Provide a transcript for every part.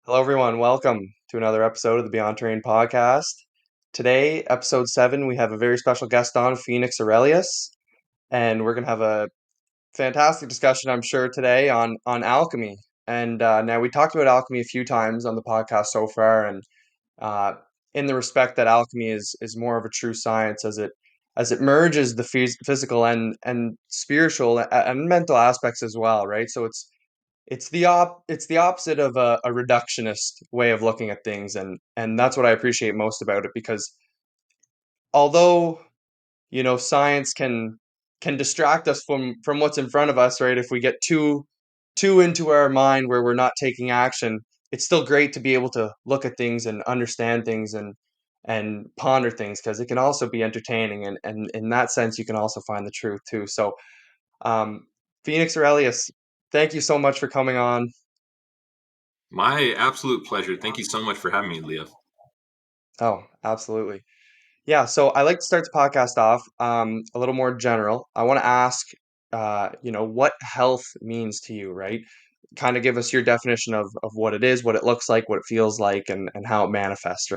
Hello, everyone. Welcome to another episode of the Beyond Terrain podcast. Today, episode 7, we have a very special guest on, Phoenix Aurelius, and we're going to have a fantastic discussion, I'm sure, today on alchemy. And now we talked about alchemy a few times on the podcast so far, and uh, in the respect that alchemy is more of a true science as it merges the physical and spiritual and mental aspects as well, right? So it's the opposite of a reductionist way of looking at things, and that's what I appreciate most about it because although science can distract us from what's in front of us, right? If we get too into our mind where we're not taking action, it's still great to be able to look at things and understand things and ponder things because it can also be entertaining, and in that sense you can also find the truth too. So um Phoenix Aurelius, thank you so much for coming on. My absolute pleasure. Thank you so much for having me, Leah. Oh, absolutely. Yeah, so I like to start the podcast off a little more general. I want to ask, what health means to you, right? Kind of give us your definition of what it is, what it looks like, what it feels like, and how it manifests.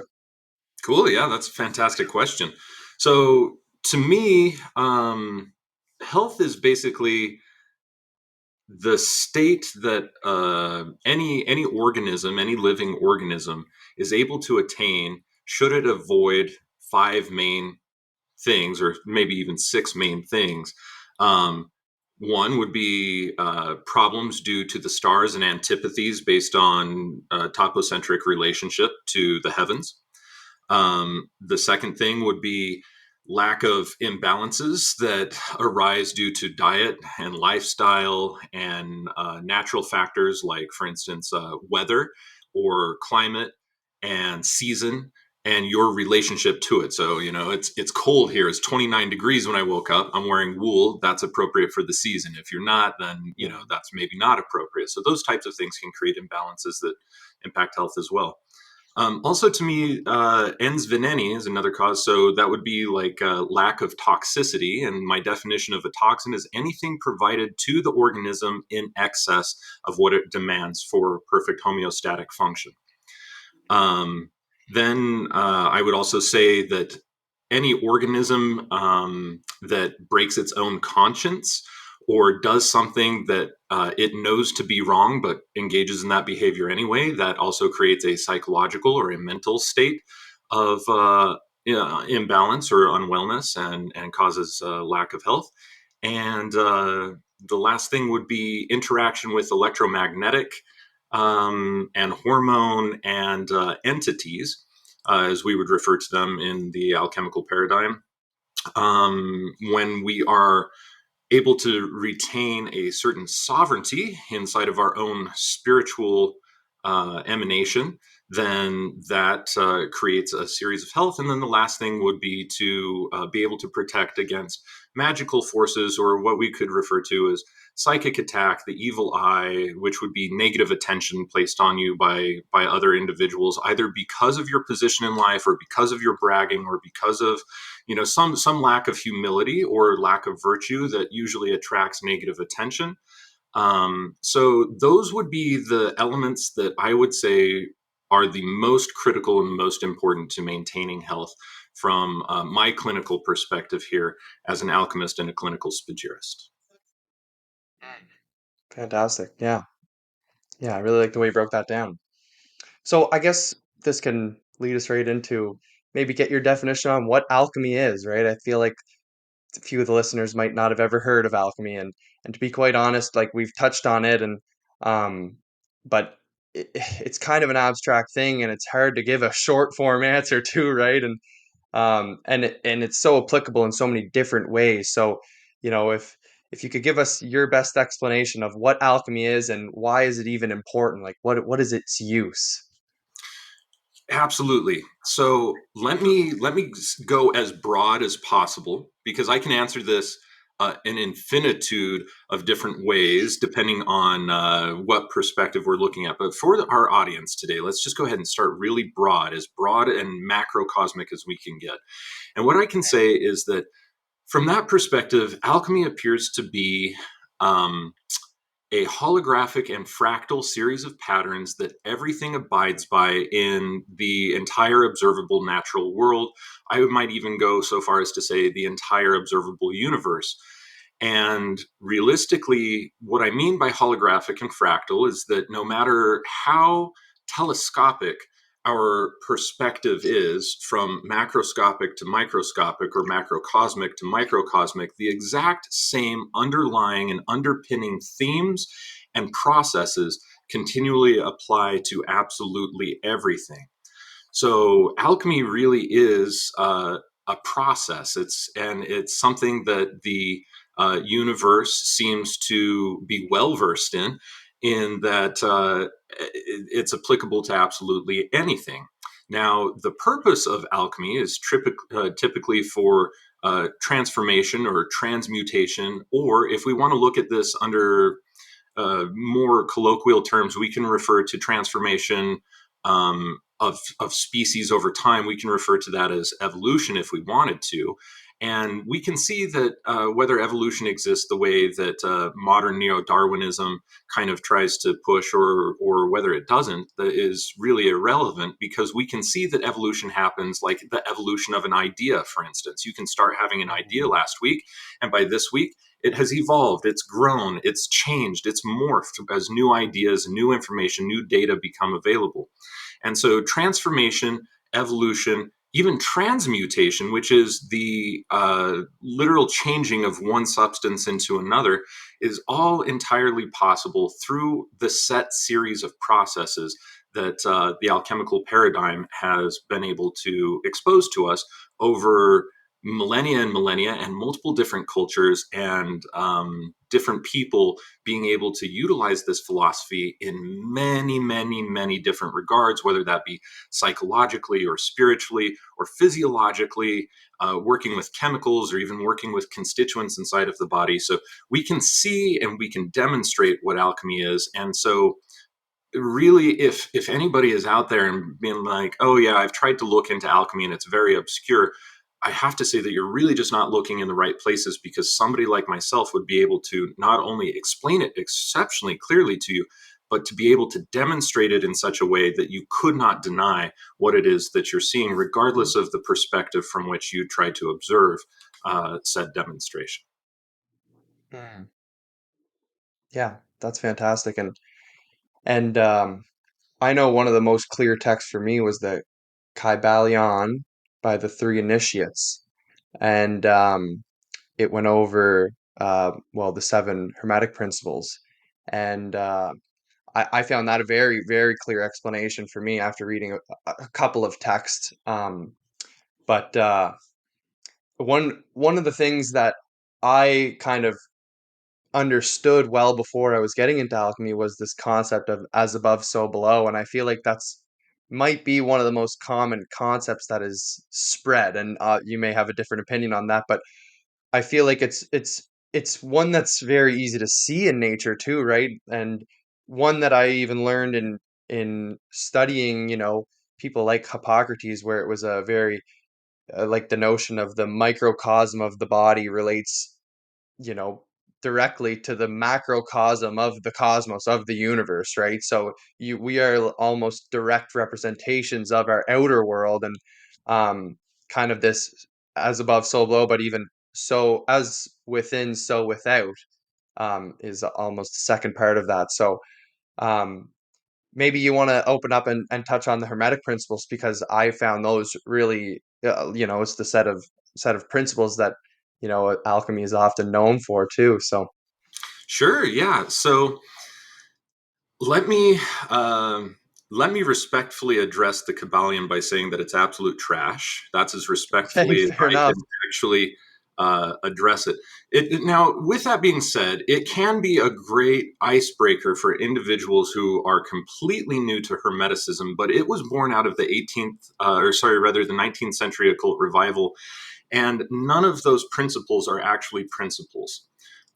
Cool. Yeah, that's a fantastic question. So, to me, health is basically the state that any organism, any living organism, is able to attain should it avoid five main things, or maybe even six main things. Um, One would be problems due to the stars and antipathies based on topocentric relationship to the heavens. The second thing would be lack of imbalances that arise due to diet and lifestyle and natural factors like, for instance, weather or climate and season and your relationship to it. So, it's cold here. It's 29 degrees when I woke up. I'm wearing wool. That's appropriate for the season. If you're not, then, Yeah. that's maybe not appropriate. So those types of things can create imbalances that impact health as well. Also, to me, ens veneni is another cause. So that would be like a lack of toxicity. And my definition of a toxin is anything provided to the organism in excess of what it demands for perfect homeostatic function. Um, then I would also say that any organism that breaks its own conscience or does something that it knows to be wrong but engages in that behavior anyway, that also creates a psychological or a mental state of imbalance or unwellness and causes lack of health. And the last thing would be interaction with electromagnetic and hormone and entities, as we would refer to them in the alchemical paradigm. When we are able to retain a certain sovereignty inside of our own spiritual emanation, then that creates a series of health. And then the last thing would be to be able to protect against magical forces, or what we could refer to as psychic attack, the evil eye, which would be negative attention placed on you by other individuals, either because of your position in life or because of your bragging or because of some lack of humility or lack of virtue that usually attracts negative attention. So those would be the elements that I would say are the most critical and most important to maintaining health from my clinical perspective here as an alchemist and a clinical spagyrist. Fantastic. Yeah. Yeah, I really like the way you broke that down. So I guess this can lead us right into maybe get your definition on what alchemy is, right? I feel like a few of the listeners might not have ever heard of alchemy, and to be quite honest, like we've touched on it, and um but it's kind of an abstract thing, and it's hard to give a short form answer to, right? And it's so applicable in so many different ways. So if you could give us your best explanation of what alchemy is and why is it even important, like what is its use? Absolutely. So let me go as broad as possible because I can answer this an infinitude of different ways depending on what perspective we're looking at. But for our audience today, let's just go ahead and start really broad, as broad and macrocosmic as we can get. And what I can say is that from that perspective, alchemy appears to be um, a holographic and fractal series of patterns that everything abides by in the entire observable natural world. I might even go so far as to say the entire observable universe. And realistically, what I mean by holographic and fractal is that no matter how telescopic our perspective is, from macroscopic to microscopic or macrocosmic to microcosmic, the exact same underlying and underpinning themes and processes continually apply to absolutely everything. So alchemy really is a process. It's something that the universe seems to be well versed in that it's applicable to absolutely anything. Now, the purpose of alchemy is typically for transformation or transmutation, or if we want to look at this under more colloquial terms, we can refer to transformation of species over time. We can refer to that as evolution if we wanted to. And we can see that whether evolution exists the way that modern neo-Darwinism kind of tries to push, or whether it doesn't, that is really irrelevant, because we can see that evolution happens, like the evolution of an idea, for instance. You can start having an idea last week, and by this week, it has evolved, it's grown, it's changed, it's morphed as new ideas, new information, new data become available. And so transformation, evolution, even transmutation, which is the literal changing of one substance into another, is all entirely possible through the set series of processes that the alchemical paradigm has been able to expose to us over millennia and millennia, and multiple different cultures and different people being able to utilize this philosophy in many, many, many different regards, whether that be psychologically or spiritually or physiologically, working with chemicals or even working with constituents inside of the body. So we can see and we can demonstrate what alchemy is. And so really, if anybody is out there and being like, oh yeah, I've tried to look into alchemy and it's very obscure, I have to say that you're really just not looking in the right places, because somebody like myself would be able to not only explain it exceptionally clearly to you, but to be able to demonstrate it in such a way that you could not deny what it is that you're seeing, regardless of the perspective from which you try to observe said demonstration. Mm. Yeah, that's fantastic. And I know one of the most clear texts for me was the Kybalion by the Three Initiates, and it went over well, the seven Hermetic principles, and I found that a very, very clear explanation for me after reading a couple of texts. But one of the things that I kind of understood well before I was getting into alchemy was this concept of as above, so below. And I feel like that's might be one of the most common concepts that is spread. And you may have a different opinion on that, but I feel like it's one that's very easy to see in nature too, right? And one that I even learned in studying, people like Hippocrates, where it was a very like the notion of the microcosm of the body relates, you know, directly to the macrocosm of the cosmos, of the universe, right? So we are almost direct representations of our outer world, and um kind of this as above so below, but even so as within so without is almost the second part of that. So um maybe you want to open up and touch on the hermetic principles, because I found those really it's the set of principles that alchemy is often known for too. So Sure, yeah. So let me let me respectfully address the Kybalion by saying that it's absolute trash. That's as okay, respectfully as fair I can enough. actually address it. Now, with that being said, it can be a great icebreaker for individuals who are completely new to Hermeticism, but it was born out of the 18th, or sorry, rather the 19th century occult revival, and none of those principles are actually principles.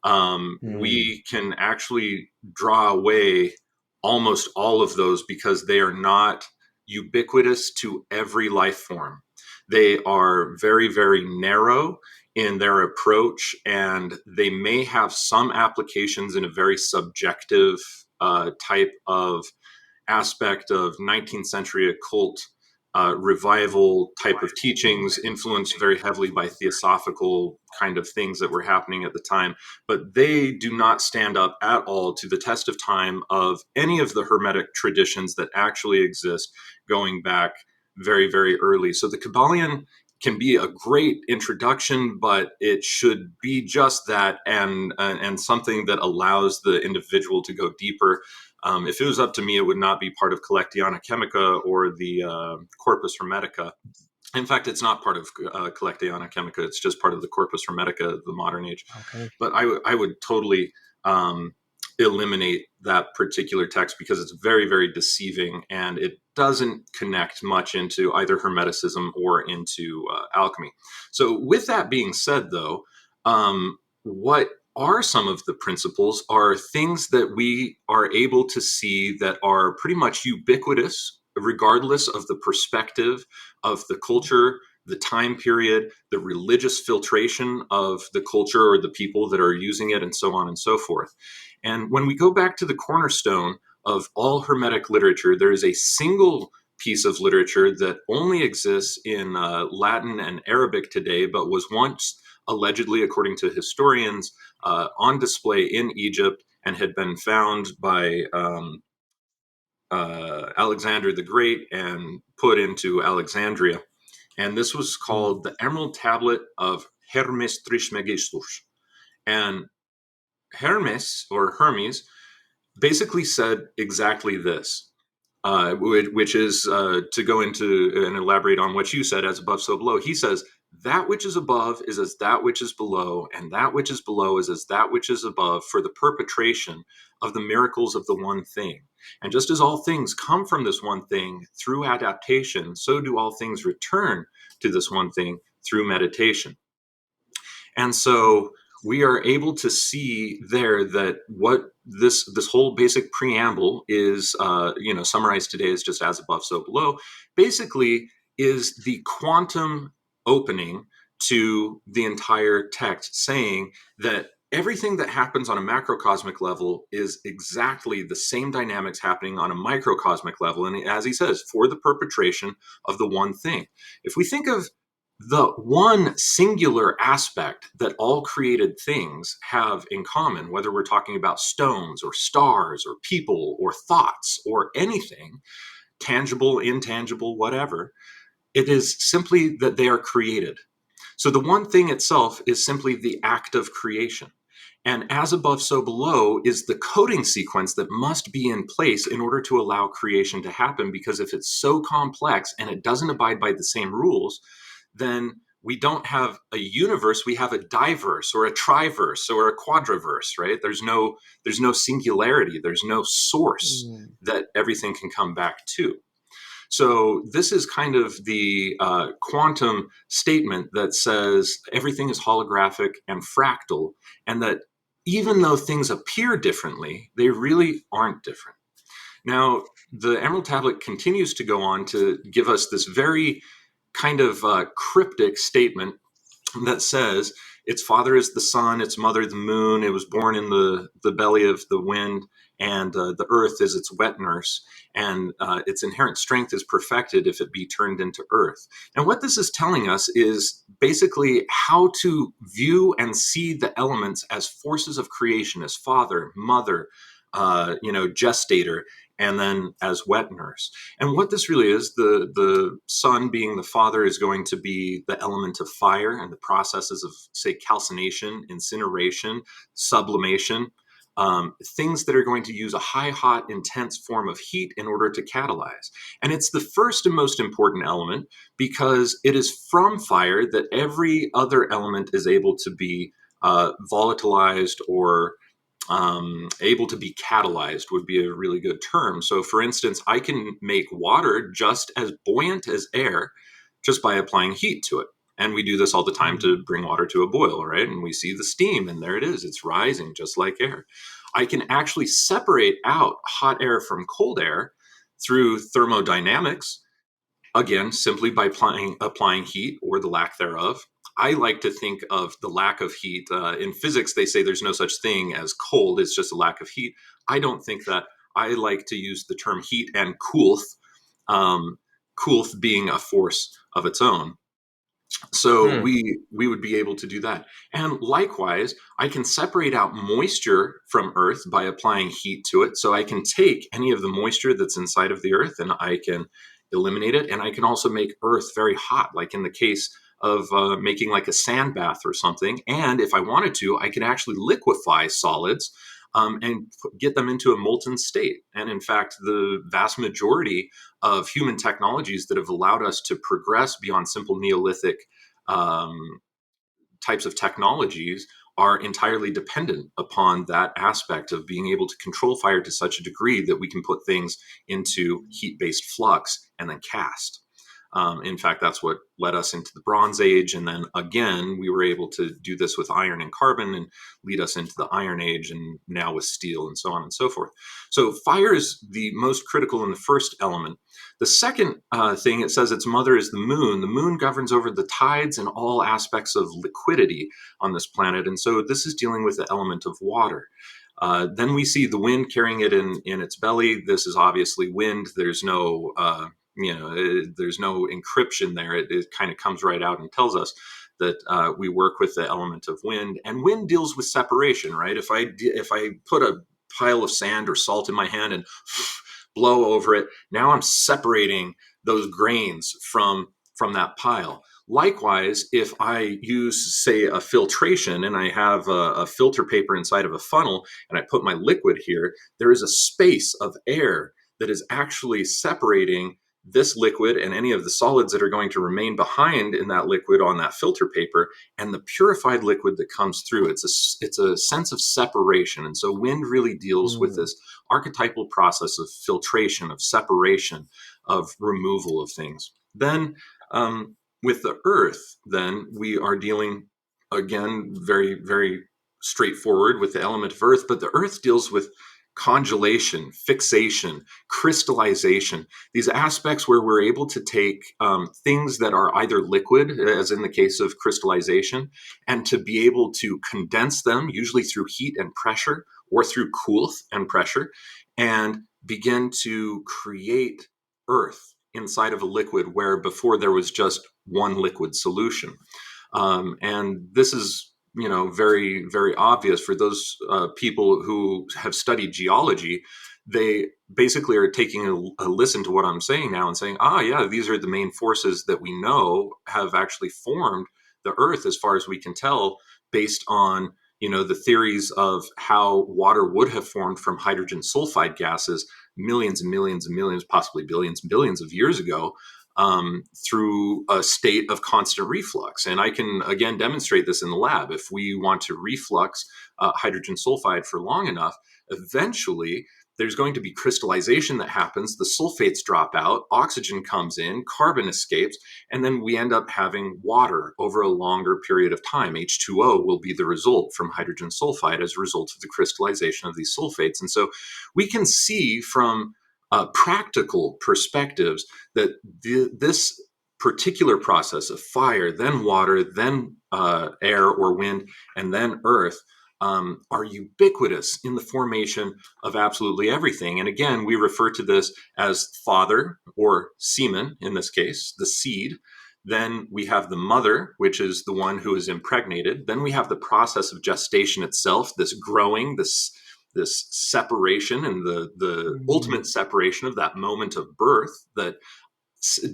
Hmm. We can actually draw away almost all of those because they are not ubiquitous to every life form. They are very, very narrow in their approach, and they may have some applications in a very subjective type of aspect of 19th century occult revival type of teachings, influenced very heavily by theosophical kind of things that were happening at the time. But they do not stand up at all to the test of time of any of the Hermetic traditions that actually exist going back very, very early. So the Kybalion can be a great introduction, but it should be just that, and something that allows the individual to go deeper. If it was up to me, it would not be part of Collectiana Chemica or the Corpus Hermetica. In fact, it's not part of Collectiana Chemica. It's just part of the Corpus Hermetica of the modern age. Okay. But I would totally eliminate that particular text because it's very, very deceiving, and it doesn't connect much into either Hermeticism or into alchemy. So with that being said, though, what are some of the principles are things that we are able to see that are pretty much ubiquitous, regardless of the perspective of the culture, the time period, the religious filtration of the culture or the people that are using it, and so on and so forth. And when we go back to the cornerstone of all Hermetic literature, there is a single piece of literature that only exists in Latin and Arabic today, but was once allegedly, according to historians, on display in Egypt and had been found by Alexander the Great and put into Alexandria. And this was Mm. called the Emerald Tablet of Hermes Trismegistus. And Hermes, or Hermes, basically said exactly this, which is to go into and elaborate on what you said, as above, so below. He says, that which is above is as that which is below, and that which is below is as that which is above, for the perpetration of the miracles of the one thing. And just as all things come from this one thing through adaptation, so do all things return to this one thing through meditation. And so we are able to see there that what this whole basic preamble is, summarized today as just as above, so below, basically is the quantum opening to the entire text, saying that everything that happens on a macrocosmic level is exactly the same dynamics happening on a microcosmic level. And as he says, for the perpetration of the one thing. If we think of the one singular aspect that all created things have in common, whether we're talking about stones or stars or people or thoughts or anything, tangible, intangible, whatever, it is simply that they are created. So the one thing itself is simply the act of creation. And as above, so below is the coding sequence that must be in place in order to allow creation to happen. Because if it's so complex and it doesn't abide by the same rules, then we don't have a universe, we have a diverse or a triverse or a quadriverse, right? There's no singularity, there's no source Mm. that everything can come back to. So this is kind of the quantum statement that says everything is holographic and fractal, and that even though things appear differently, they really aren't different. Now, the Emerald Tablet continues to go on to give us this very kind of cryptic statement that says its father is the sun, its mother the moon, it was born in the belly of the wind, and the earth is its wet nurse, and its inherent strength is perfected if it be turned into earth. And what this is telling us is basically how to view and see the elements as forces of creation, as father, mother, gestator, and then as wet nurse. And what this really is, the sun being the father is going to be the element of fire and the processes of, say, calcination, incineration, sublimation, things that are going to use a high, hot, intense form of heat in order to catalyze. And it's the first and most important element because it is from fire that every other element is able to be volatilized or able to be catalyzed would be a really good term. So, for instance, I can make water just as buoyant as air just by applying heat to it. And we do this all the time Mm. to bring water to a boil, right? And we see the steam, and there it is. It's rising just like air. I can actually separate out hot air from cold air through thermodynamics, again, simply by applying heat or the lack thereof. I like to think of the lack of heat. In physics, they say there's no such thing as cold, it's just a lack of heat. I don't think that. I like to use the term heat and coolth, um, coolth being a force of its own. So Hmm. we would be able to do that. And likewise, I can separate out moisture from earth by applying heat to it. So I can take any of the moisture that's inside of the earth and I can eliminate it. And I can also make earth very hot, like in the case of making like a sand bath or something. And if I wanted to, I can actually liquefy solids and get them into a molten state. And in fact, the vast majority of human technologies that have allowed us to progress beyond simple Neolithic um, types of technologies are entirely dependent upon that aspect of being able to control fire to such a degree that we can put things into heat-based flux and then cast. In fact, that's what led us into the Bronze Age. And then again, we were able to do this with iron and carbon and lead us into the Iron Age and now with steel and so on and so forth. So fire is the most critical in the first element. The second thing, it says its mother is the moon. The moon governs over the tides and all aspects of liquidity on this planet. And so this is dealing with the element of water. Then we see the wind carrying it in its belly. This is obviously wind. There's no there's no encryption there. It kind of comes right out and tells us that we work with the element of wind, and wind deals with separation, right? If I put a pile of sand or salt in my hand and blow over it, now I'm separating those grains from that pile. Likewise, if I use, say, a filtration and I have a filter paper inside of a funnel and I put my liquid here, there is a space of air that is actually separating this liquid and any of the solids that are going to remain behind in that liquid on that filter paper and the purified liquid that comes through. It's a sense of separation. And so wind really deals with Hmm. this archetypal process of filtration, of separation, of removal of things. Then with the earth, then we are dealing again very, very straightforward with the element of earth, but the earth deals with congelation, fixation, crystallization, these aspects where we're able to take things that are either liquid, as in the case of crystallization, and to be able to condense them, usually through heat and pressure or through coolth and pressure, and begin to create earth inside of a liquid where before there was just one liquid solution. And this is, very, very obvious for those people who have studied geology. They basically are taking a listen to what I'm saying now and saying, yeah, these are the main forces that we know have actually formed the earth as far as we can tell, based on, the theories of how water would have formed from hydrogen sulfide gases millions and millions and millions, possibly billions and billions of years ago, through a state of constant reflux. And I can, again, demonstrate this in the lab. If we want to reflux hydrogen sulfide for long enough, eventually there's going to be crystallization that happens. The sulfates drop out, oxygen comes in, carbon escapes, and then we end up having water over a longer period of time. H2O will be the result from hydrogen sulfide as a result of the crystallization of these sulfates. And so we can see from practical perspectives that this particular process of fire, then water, then air or wind, and then earth are ubiquitous in the formation of absolutely everything. And again, we refer to this as father or semen, in this case, the seed. Then we have the mother, which is the one who is impregnated. Then we have the process of gestation itself, this growing, this separation and the Hmm. ultimate separation of that moment of birth that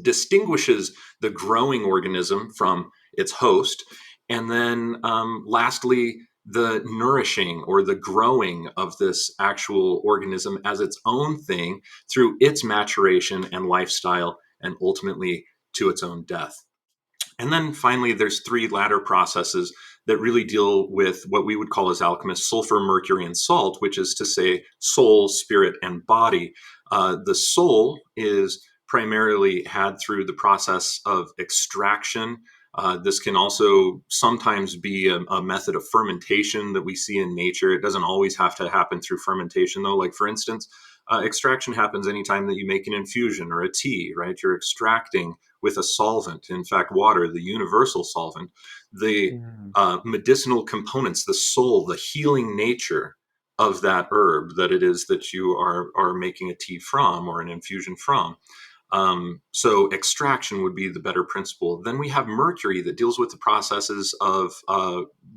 distinguishes the growing organism from its host. And then lastly, the nourishing or the growing of this actual organism as its own thing through its maturation and lifestyle, and ultimately to its own death. And then finally, there's three latter processes that really deal with what we would call as alchemists sulfur, mercury, and salt, which is to say soul, spirit, and body. The soul is primarily had through the process of extraction. This can also sometimes be a method of fermentation that we see in nature. It doesn't always have to happen through fermentation, though. Like, for instance, extraction happens anytime that you make an infusion or a tea, right? You're extracting with a solvent, in fact, water, the universal solvent, the Mm. medicinal components, the soul, the healing nature of that herb that it is that you are making a tea from or an infusion from. So extraction would be the better principle. Then we have mercury that deals with the processes of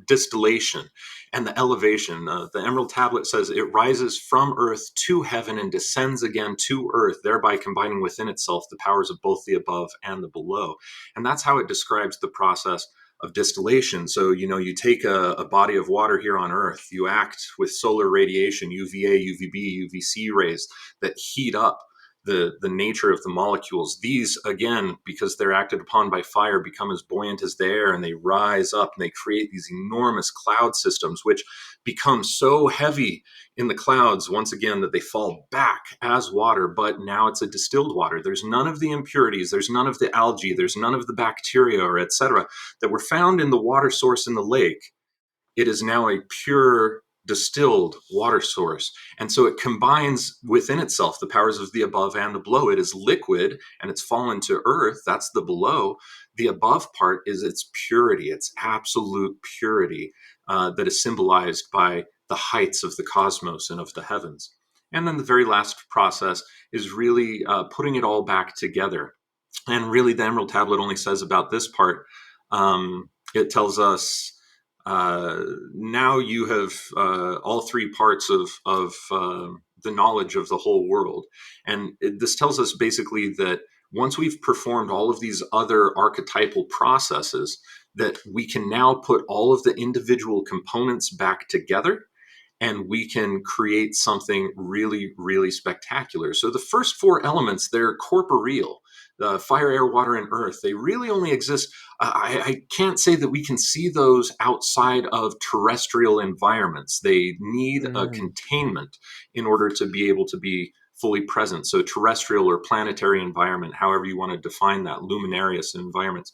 distillation and the elevation. The Emerald Tablet says it rises from earth to heaven and descends again to earth, thereby combining within itself the powers of both the above and the below. And that's how it describes the process of distillation. So, you take a body of water here on earth, you act with solar radiation, UVA, UVB, UVC rays that heat up the nature of the molecules. These, again, because they're acted upon by fire, become as buoyant as the air, and they rise up and they create these enormous cloud systems, which become so heavy in the clouds, once again, that they fall back as water. But now it's a distilled water. There's none of the impurities, there's none of the algae, there's none of the bacteria, or etc., that were found in the water source in the lake. It is now a pure distilled water source. And so it combines within itself the powers of the above and the below. It is liquid and it's fallen to earth. That's the below. The above part is its purity, its absolute purity, that is symbolized by the heights of the cosmos and of the heavens. And then the very last process is really putting it all back together. And really, the Emerald Tablet only says about this part. It tells us, now you have all three parts of the knowledge of the whole world. And this tells us basically that once we've performed all of these other archetypal processes, that we can now put all of the individual components back together and we can create something really, really spectacular. So the first four elements, they're corporeal. The fire, air, water, and earth, they really only exist. I can't say that we can see those outside of terrestrial environments. They need a Mm. containment in order to be able to be fully present. So terrestrial or planetary environment, however you want to define that, luminarious environments.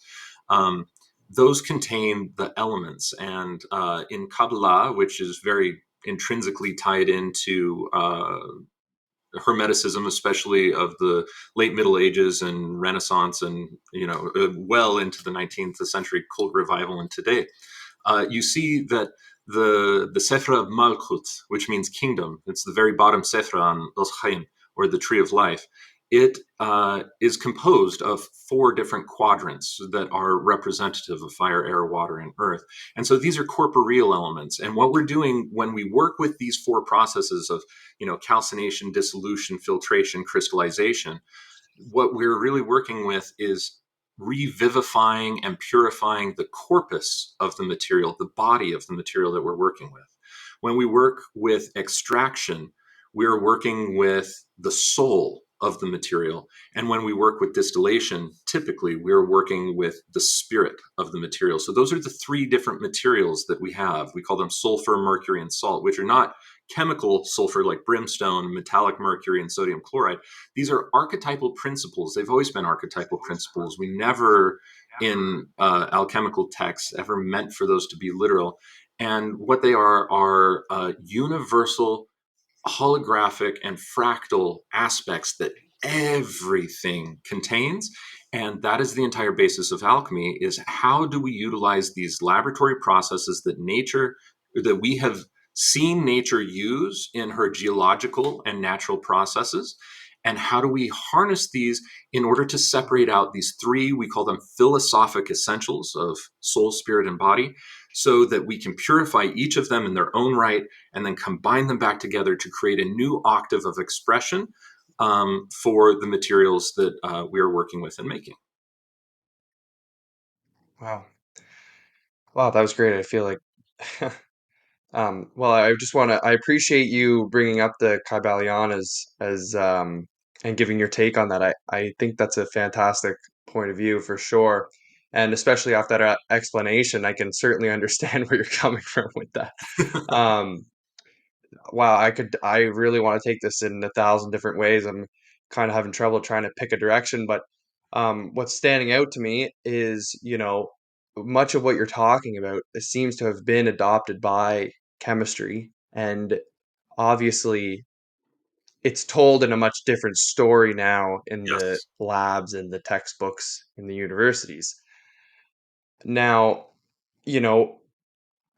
Um, those contain the elements. And in Kabbalah, which is very intrinsically tied into Hermeticism, especially of the late Middle Ages and Renaissance, and well into the 19th century cult revival, and today, you see that the Sephra of Malchut, which means kingdom, it's the very bottom Sephra on Os Chaim, or the Tree of Life. It is composed of four different quadrants that are representative of fire, air, water, and earth. And so these are corporeal elements. And what we're doing when we work with these four processes of, calcination, dissolution, filtration, crystallization, what we're really working with is revivifying and purifying the corpus of the material, the body of the material that we're working with. When we work with extraction, we're working with the soul of the material. And when we work with distillation, typically we're working with the spirit of the material. So those are the three different materials that we have. We call them sulfur, mercury, and salt, which are not chemical sulfur like brimstone, metallic mercury, and sodium chloride. These are archetypal principles. They've always been archetypal principles. We never, in alchemical texts, ever meant for those to be literal. And what they are universal, holographic, and fractal aspects that everything contains. And that is the entire basis of alchemy, is how do we utilize these laboratory processes that we have seen nature use in her geological and natural processes, and how do we harness these in order to separate out these three, we call them philosophic essentials of soul, spirit, and body, so that we can purify each of them in their own right and then combine them back together to create a new octave of expression, for the materials that we are working with and making. Wow. Wow, that was great. I feel like well, I just want to I appreciate you bringing up the Kybalion as and giving your take on that. I think that's a fantastic point of view for sure. And especially after that explanation, I can certainly understand where you're coming from with that. Um, wow, I really want to take this in a thousand different ways. I'm kind of having trouble trying to pick a direction, but what's standing out to me is, much of what you're talking about, it seems to have been adopted by chemistry, and obviously it's told in a much different story now in the Yes. labs and the textbooks in the universities. Now, you know,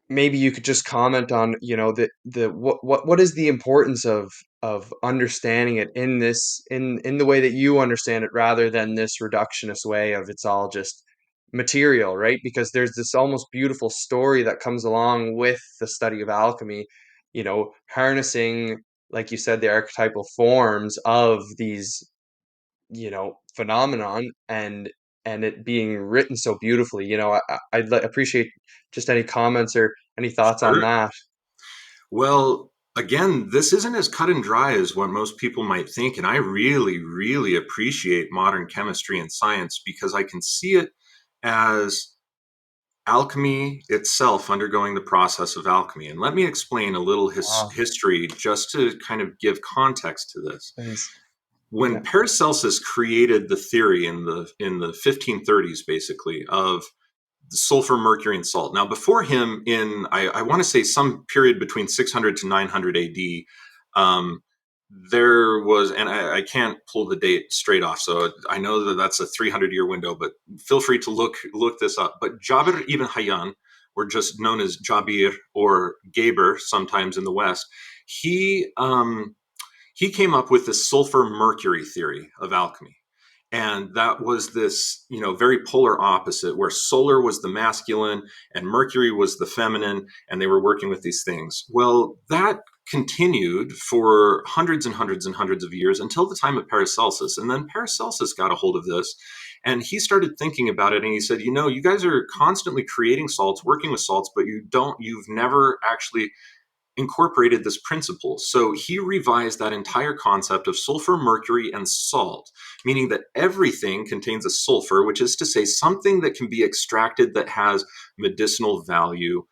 maybe you could just comment on, the what is the importance of understanding it in this in the way that you understand it, rather than this reductionist way of it's all just material, right? Because there's this almost beautiful story that comes along with the study of alchemy, harnessing, like you said, the archetypal forms of these, phenomenon, and it being written so beautifully. I'd appreciate just any comments or any thoughts on Sure. that. Well, again, this isn't as cut and dry as what most people might think. And I really, really appreciate modern chemistry and science because I can see it as alchemy itself undergoing the process of alchemy. And let me explain a little Ah, history just to kind of give context to this. please. When Yeah. Paracelsus created the theory in the 1530s, basically, of sulfur, mercury, and salt. Now, before him, in I want to say some period between 600 to 900 AD, um, there was, and I can't pull the date straight off, so I know that that's a 300-year window, but feel free to look this up. But Jabir ibn Hayyan, or just known as Jabir or Geber, sometimes in the West, he um, he came up with the sulfur mercury theory of alchemy. And that was this, very polar opposite, where solar was the masculine and mercury was the feminine, and they were working with these things. Well, that continued for hundreds and hundreds and hundreds of years until the time of Paracelsus. And then Paracelsus got a hold of this and he started thinking about it and he said, you guys are constantly creating salts, working with salts, but you've never actually incorporated this principle. So he revised that entire concept of sulfur, mercury, and salt, meaning that everything contains a sulfur, which is to say something that can be extracted that has medicinal value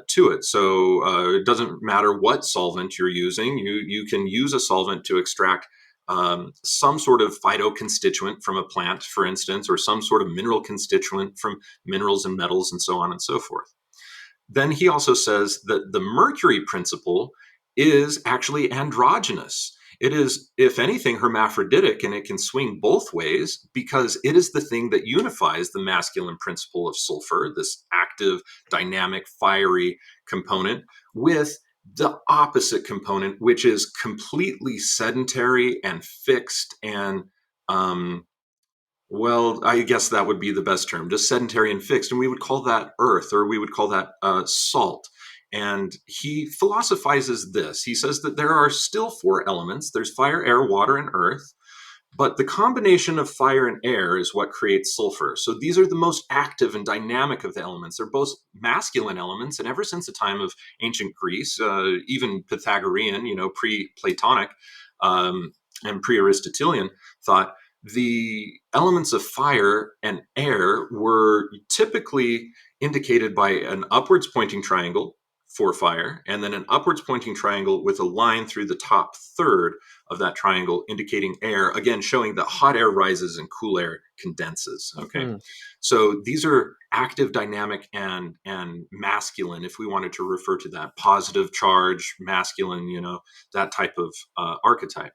to it. So it doesn't matter what solvent you're using. You can use a solvent to extract some sort of phytoconstituent from a plant, for instance, or some sort of mineral constituent from minerals and metals, and so on and so forth. Then he also says that the mercury principle is actually androgynous. It is, if anything, hermaphroditic, and it can swing both ways because it is the thing that unifies the masculine principle of sulfur, this active, dynamic, fiery component, with the opposite component, which is completely sedentary and fixed and well, I guess that would be the best term, just sedentary and fixed. And we would call that earth, or we would call that salt. And he philosophizes this. He says that there are still four elements: there's fire, air, water, and earth. But the combination of fire and air is what creates sulfur. So these are the most active and dynamic of the elements. They're both masculine elements. And ever since the time of ancient Greece, even Pythagorean, pre Platonic and pre Aristotelian thought, the elements of fire and air were typically indicated by an upwards pointing triangle for fire, and then an upwards pointing triangle with a line through the top third of that triangle indicating air, again showing that hot air rises and cool air condenses. Okay, Hmm. so these are active, dynamic, and masculine, if we wanted to refer to that, positive charge, masculine, that type of archetype.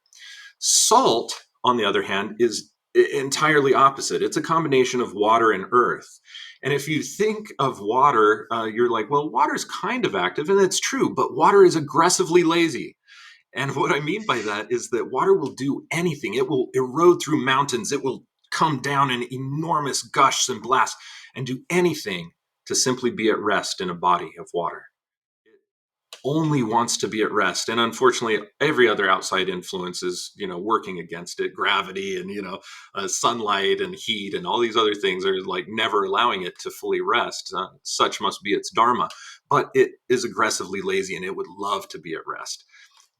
Salt, on the other hand, is entirely opposite. It's a combination of water and earth. And if you think of water, you're like, well, water's kind of active, and it's true, but water is aggressively lazy. And what I mean by that is that water will do anything. It will erode through mountains. It will come down in enormous gusts and blasts and do anything to simply be at rest in a body of water. Only wants to be at rest, and unfortunately every other outside influence is working against it. Gravity and sunlight and heat and all these other things are like never allowing it to fully rest. Such must be its dharma, but it is aggressively lazy and it would love to be at rest.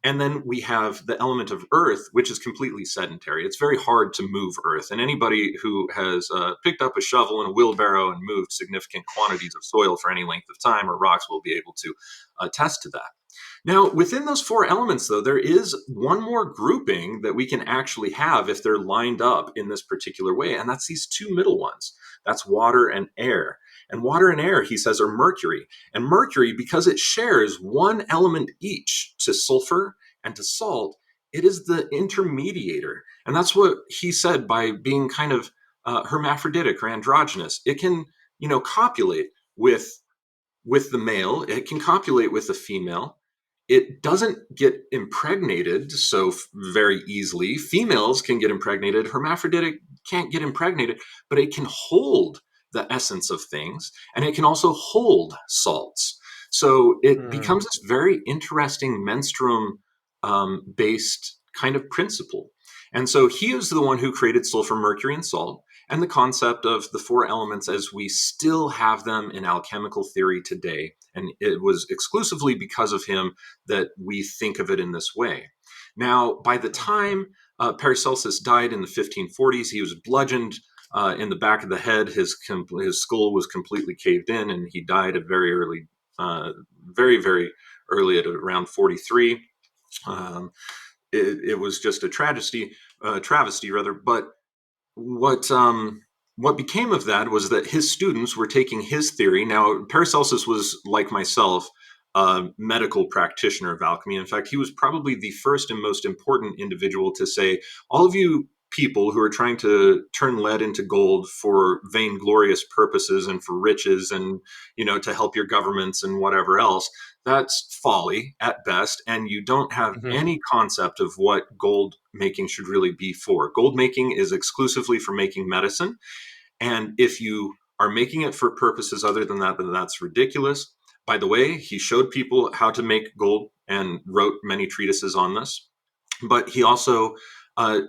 And then we have the element of earth, which is completely sedentary. It's very hard to move earth. And anybody who has picked up a shovel and a wheelbarrow and moved significant quantities of soil for any length of time or rocks will be able to attest to that. Now, within those four elements, though, there is one more grouping that we can actually have if they're lined up in this particular way, and that's these two middle ones. That's water and air. And water and air, he says, are mercury. And mercury, because it shares one element each to sulfur and to salt, It is the intermediator. And that's what he said by being kind of hermaphroditic or androgynous. It can, copulate with the male, it can copulate with the female. It doesn't get impregnated so very easily. Females can get impregnated. Hermaphroditic can't get impregnated, but it can hold the essence of things, and it can also hold salts. So it Mm. becomes this very interesting menstruum based kind of principle. And so he is the one who created sulfur, mercury, and salt, and the concept of the four elements as we still have them in alchemical theory today. And it was exclusively because of him that we think of it in this way. Now, by the time Paracelsus died in the 1540s, he was bludgeoned in the back of the head. His skull was completely caved in, and he died at very, very early at around 43. Um, it was just a travesty rather. But what what became of that was that his students were taking his theory. Now, Paracelsus was, like myself, a medical practitioner of alchemy. In fact, he was probably the first and most important individual to say, all of you people who are trying to turn lead into gold for vainglorious purposes and for riches and, to help your governments and whatever else, that's folly at best. And you don't have Hmm. any concept of what gold making should really be for. Gold making is exclusively for making medicine. And if you are making it for purposes other than that, then that's ridiculous. By the way, he showed people how to make gold and wrote many treatises on this. But he also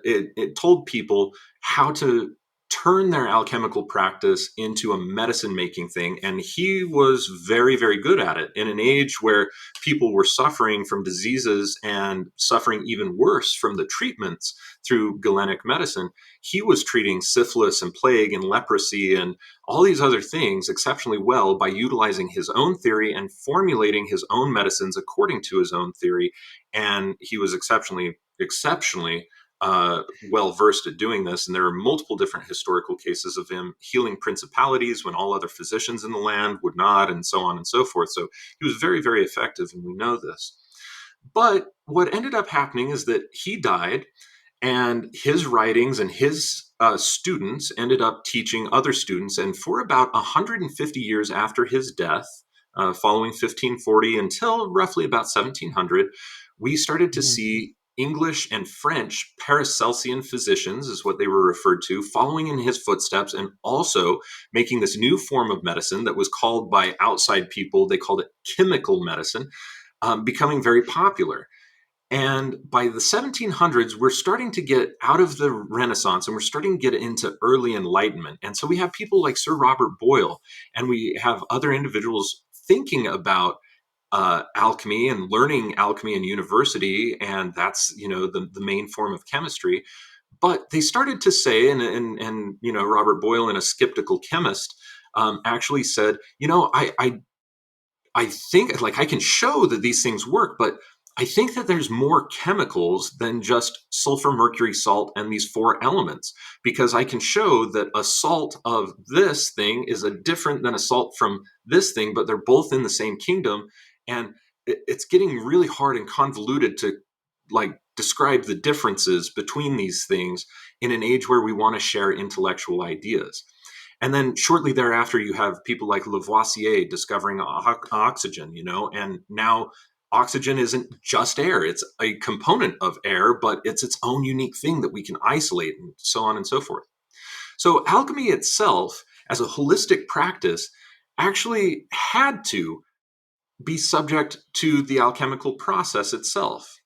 it told people how to turn their alchemical practice into a medicine making thing, and he was very, very good at it in an age where people were suffering from diseases and suffering even worse from the treatments through Galenic medicine. He was treating syphilis and plague and leprosy and all these other things exceptionally well by utilizing his own theory and formulating his own medicines according to his own theory. And he was exceptionally well versed at doing this. And there are multiple different historical cases of him healing principalities when all other physicians in the land would not, and so on and so forth. So he was very, very effective, and we know this. But what ended up happening is that he died, and his writings and his students ended up teaching other students. And for about 150 years after his death, following 1540 until roughly about 1700, we started to Hmm. see English and French Paracelsian physicians, is what they were referred to, following in his footsteps and also making this new form of medicine that was called by outside people, they called it chemical medicine, becoming very popular. And by the 1700s, we're starting to get out of the Renaissance and we're starting to get into early Enlightenment. And so we have people like Sir Robert Boyle, and we have other individuals thinking about alchemy and learning alchemy in university. And that's, the main form of chemistry. But they started to say, and Robert Boyle, and a skeptical chemist, actually said, I think, like, I can show that these things work, but I think that there's more chemicals than just sulfur, mercury, salt, and these four elements, because I can show that a salt of this thing is a different than a salt from this thing, but they're both in the same kingdom. And it's getting really hard and convoluted to like describe the differences between these things in an age where we want to share intellectual ideas. And then shortly thereafter, you have people like Lavoisier discovering oxygen, and now oxygen isn't just air. It's a component of air, but it's its own unique thing that we can isolate, and so on and so forth. So alchemy itself, as a holistic practice, actually had to be subject to the alchemical process itself.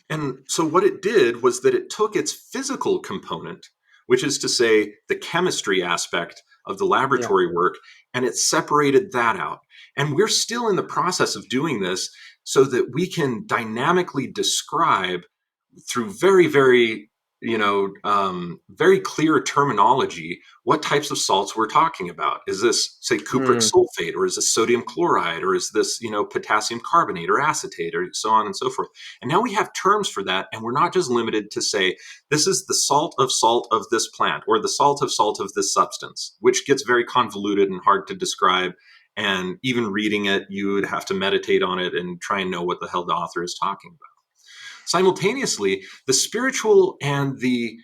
And so what it did was that it took its physical component, which is to say the chemistry aspect of the Yeah. laboratory work, and it separated that out. And we're still in the process of doing this so that we can dynamically describe through very, very, very clear terminology what types of salts we're talking about. Is this, say, cupric Mm. sulfate, or is this sodium chloride, or is this, potassium carbonate or acetate, or so on and so forth? And now we have terms for that, and we're not just limited to say this is the salt of this plant, or the salt of this substance, which gets very convoluted and hard to describe. And even reading it, you would have to meditate on it and try and know what the hell the author is talking about. Simultaneously, the spiritual and the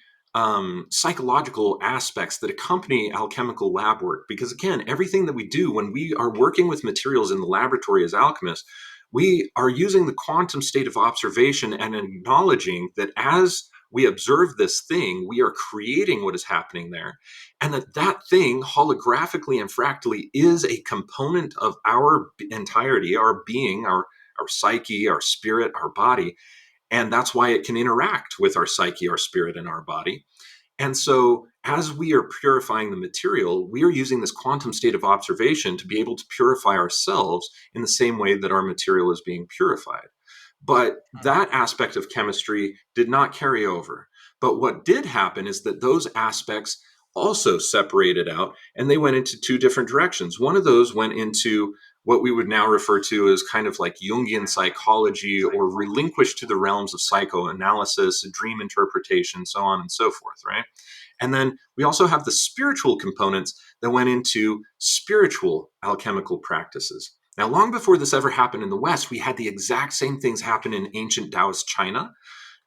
psychological aspects that accompany alchemical lab work, because again, everything that we do when we are working with materials in the laboratory as alchemists, we are using the quantum state of observation and acknowledging that as we observe this thing, we are creating what is happening there, and that that thing holographically and fractally is a component of our entirety, our being, our psyche, our spirit, our body. And that's why it can interact with our psyche, our spirit, and our body. And so, as we are purifying the material, we are using this quantum state of observation to be able to purify ourselves in the same way that our material is being purified. But that aspect of chemistry did not carry over. But what did happen is that those aspects also separated out and they went into two different directions. One of those went into what we would now refer to as kind of like Jungian psychology, or relinquished to the realms of psychoanalysis, dream interpretation, so on and so forth, right? And then we also have the spiritual components that went into spiritual alchemical practices. Now, long before this ever happened in the West, we had the exact same things happen in ancient Taoist China.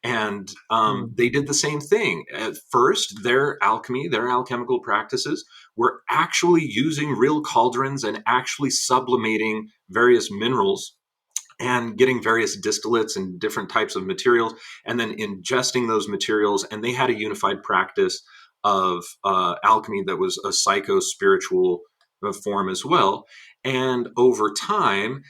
And Mm. they did the same thing. At first, their alchemy, their alchemical practices were actually using real cauldrons and actually sublimating various minerals and getting various distillates and different types of materials, and then ingesting those materials. And they had a unified practice of alchemy that was a psycho spiritual form as well. And over time,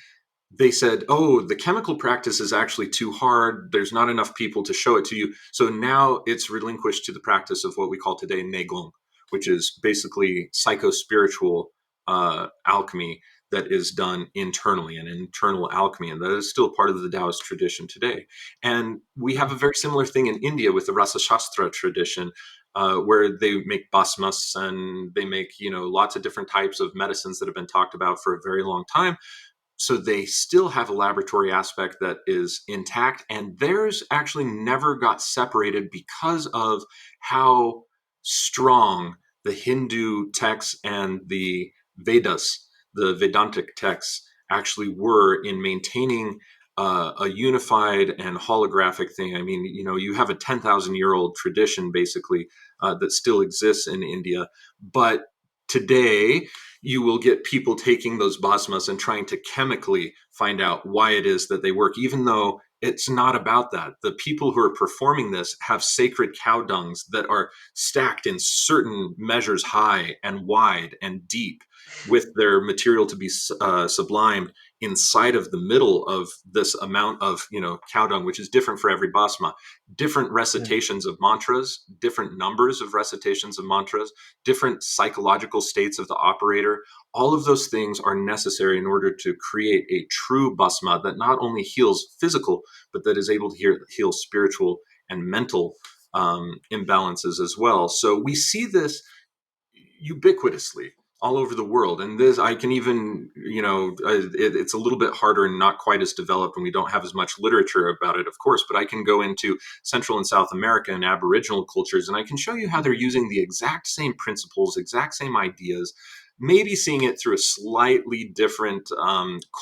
they said, oh, the chemical practice is actually too hard. There's not enough people to show it to you. So now it's relinquished to the practice of what we call today Neigong, which is basically psycho-spiritual alchemy that is done internally, an internal alchemy. And that is still part of the Taoist tradition today. And we have a very similar thing in India with the Rasa Shastra tradition, where they make bhasmas and they make, lots of different types of medicines that have been talked about for a very long time. So they still have a laboratory aspect that is intact, and theirs actually never got separated because of how strong the Hindu texts and the Vedas, the Vedantic texts, actually were in maintaining a unified and holographic thing. I mean, you have a 10,000-year-old tradition basically that still exists in India, but today you will get people taking those bhasmas and trying to chemically find out why it is that they work, even though it's not about that. The people who are performing this have sacred cow dungs that are stacked in certain measures high and wide and deep, with their material to be sublimed inside of the middle of this amount of cow dung, which is different for every bhasma. Different Yeah. recitations of mantras, different numbers of recitations of mantras, different psychological states of the operator. All of those things are necessary in order to create a true bhasma that not only heals physical, but that is able to heal spiritual and mental imbalances as well. So we see this ubiquitously all over the world. And this, I can even, it's a little bit harder and not quite as developed, and we don't have as much literature about it, of course, but I can go into Central and South America and Aboriginal cultures, and I can show you how they're using the exact same principles, exact same ideas, maybe seeing it through a slightly different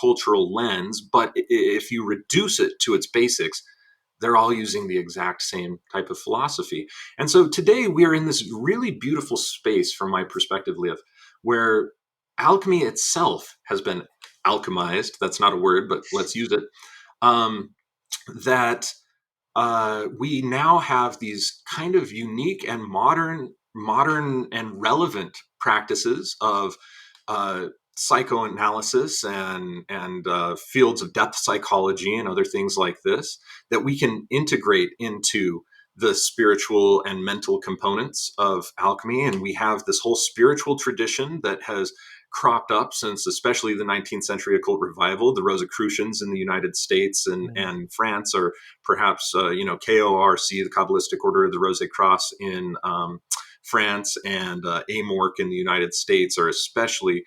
cultural lens. But if you reduce it to its basics, they're all using the exact same type of philosophy. And so today we are in this really beautiful space, from my perspective, Liv, where alchemy itself has been alchemized. That's not a word, but let's use it. Um, that we now have these kind of unique and modern and relevant practices of psychoanalysis and fields of depth psychology and other things like this that we can integrate into the spiritual and mental components of alchemy. And we have this whole spiritual tradition that has cropped up since especially the 19th century occult revival. The Rosicrucians in the United States Mm. and France, or perhaps KORC, the Kabbalistic Order of the Rose Cross in France, and AMORC in the United States, are especially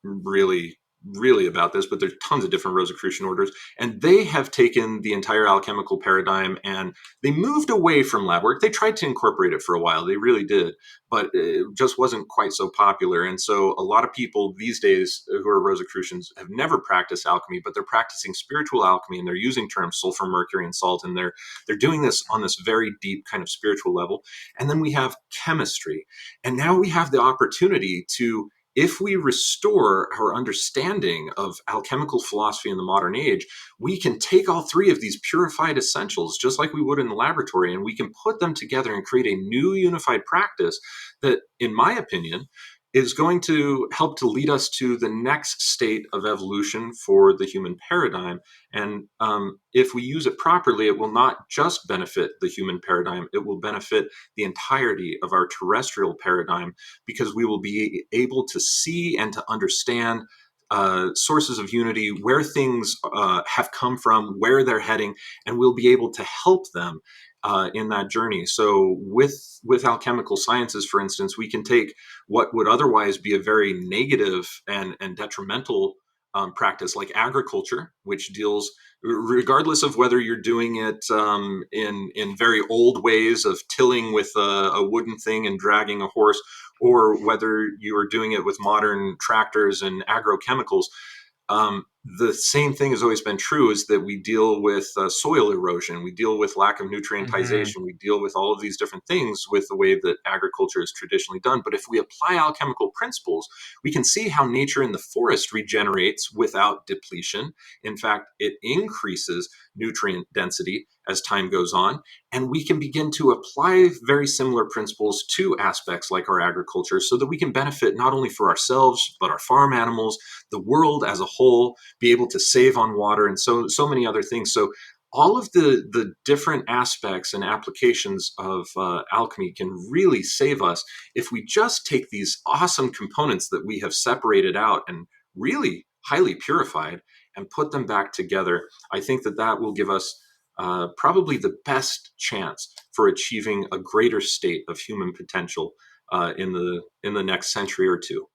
really really about this, but there's tons of different Rosicrucian orders, and they have taken the entire alchemical paradigm and they moved away from lab work. They tried to incorporate it for a while, they really did, but it just wasn't quite so popular. And so a lot of people these days who are Rosicrucians have never practiced alchemy, but they're practicing spiritual alchemy, and they're using terms sulfur, mercury, and salt, and they're doing this on this very deep kind of spiritual level. And then we have chemistry, and now we have the opportunity to, if we restore our understanding of alchemical philosophy in the modern age, we can take all three of these purified essentials, just like we would in the laboratory, and we can put them together and create a new unified practice that, in my opinion, is going to help to lead us to the next state of evolution for the human paradigm. And if we use it properly, it will not just benefit the human paradigm, it will benefit the entirety of our terrestrial paradigm, because we will be able to see and to understand sources of unity, where things have come from, where they're heading, and we'll be able to help them in that journey. So with alchemical sciences, for instance, we can take what would otherwise be a very negative and detrimental practice like agriculture, which deals, regardless of whether you're doing it in very old ways of tilling with a wooden thing and dragging a horse, or whether you are doing it with modern tractors and agrochemicals. The same thing has always been true, is that we deal with soil erosion, we deal with lack of Hmm. nutrientization, we deal with all of these different things with the way that agriculture is traditionally done. But if we apply alchemical principles, we can see how nature in the forest regenerates without depletion. In fact, it increases nutrient density as time goes on. And we can begin to apply very similar principles to aspects like our agriculture, so that we can benefit not only for ourselves, but our farm animals, the world as a whole, be able to save on water, and so many other things. So all of the different aspects and applications of alchemy can really save us if we just take these awesome components that we have separated out and really highly purified and put them back together. I think that that will give us probably the best chance for achieving a greater state of human potential in the next century or two.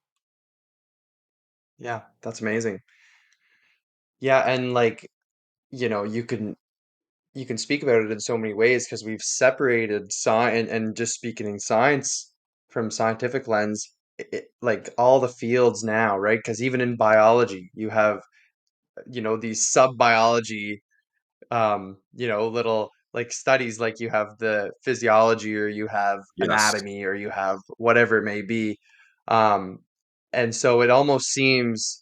Yeah, that's amazing. Yeah, and like, you can speak about it in so many ways because we've separated science and just speaking in science from scientific lens, like all the fields now, right? Because even in biology, you have, these sub biology, little like studies, like you have the physiology or you have Yes. anatomy or you have whatever it may be. Um, and so it almost seems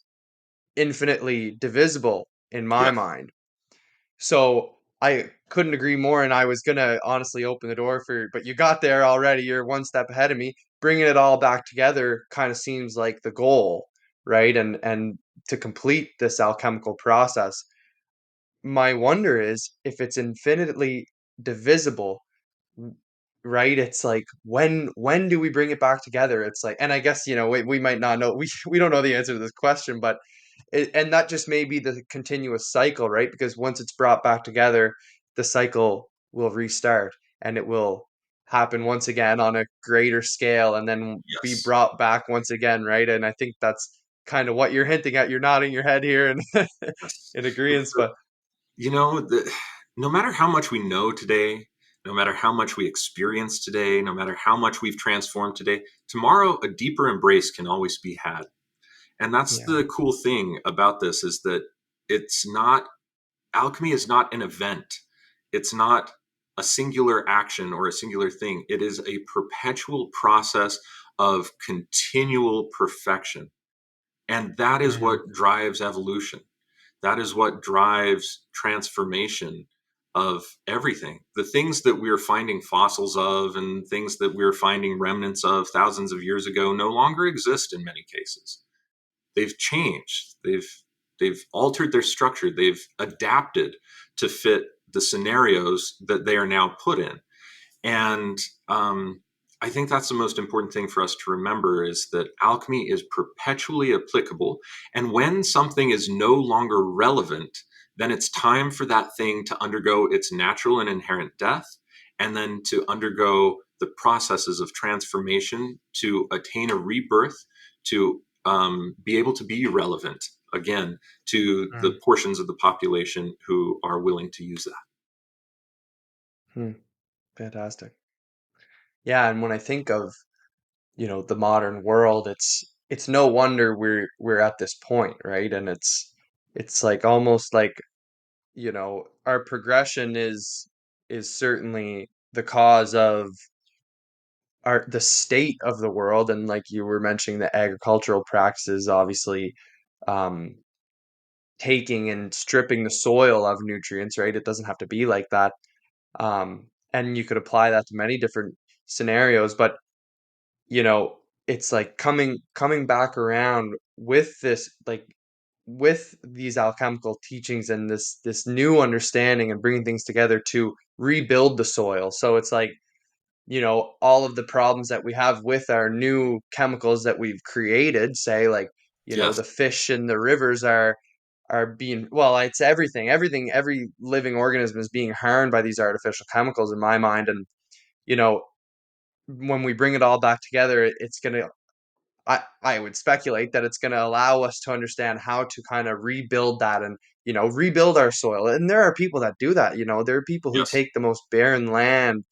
infinitely divisible in my Yeah. mind. So I couldn't agree more, and I was gonna honestly open the door for, but you got there already. You're one step ahead of me. Bringing it all back together kind of seems like the goal, right? And to complete this alchemical process. My wonder is if it's infinitely divisible, w- right? It's like when do we bring it back together? It's like, and I guess we might not know. We don't know the answer to this question, but and that just may be the continuous cycle, right? Because once it's brought back together, the cycle will restart and it will happen once again on a greater scale and then be Yes. brought back once again, right? And I think that's kind of what you're hinting at. You're nodding your head here and Yes. in agreement, but You know, no matter how much we know today, no matter how much we experience today, no matter how much we've transformed today, tomorrow a deeper embrace can always be had. And that's yeah. the cool thing about this, is that it's not, alchemy is not an event. It's not a singular action or a singular thing. It is a perpetual process of continual perfection. And that is Hmm. what drives evolution. That is what drives transformation of everything. The things that we're finding fossils of and things that we're finding remnants of thousands of years ago no longer exist in many cases. They've changed. They've altered their structure. They've adapted to fit the scenarios that they are now put in. And I think that's the most important thing for us to remember, is that alchemy is perpetually applicable. And when something is no longer relevant, then it's time for that thing to undergo its natural and inherent death, and then to undergo the processes of transformation to attain a rebirth, to be able to be relevant again, to the Mm. portions of the population who are willing to use that. Hmm. Fantastic. Yeah, and when I think of, the modern world, it's no wonder we're at this point, right? And it's like almost like, our progression is certainly the cause of the state of the world. And like you were mentioning, the agricultural practices obviously um taking and stripping the soil of nutrients, right? It doesn't have to be like that. And you could apply that to many different scenarios, but you know, it's like coming back around with this, like with these alchemical teachings and this new understanding and bringing things together to rebuild the soil. So it's like, all of the problems that we have with our new chemicals that we've created, say like, Yes. the fish in the rivers are being, well, it's everything, every living organism is being harmed by these artificial chemicals in my mind. And, you know, when we bring it all back together, it's going to, I would speculate that it's going to allow us to understand how to kind of rebuild that and, rebuild our soil. And there are people that do that. There are people who Yes. take the most barren land.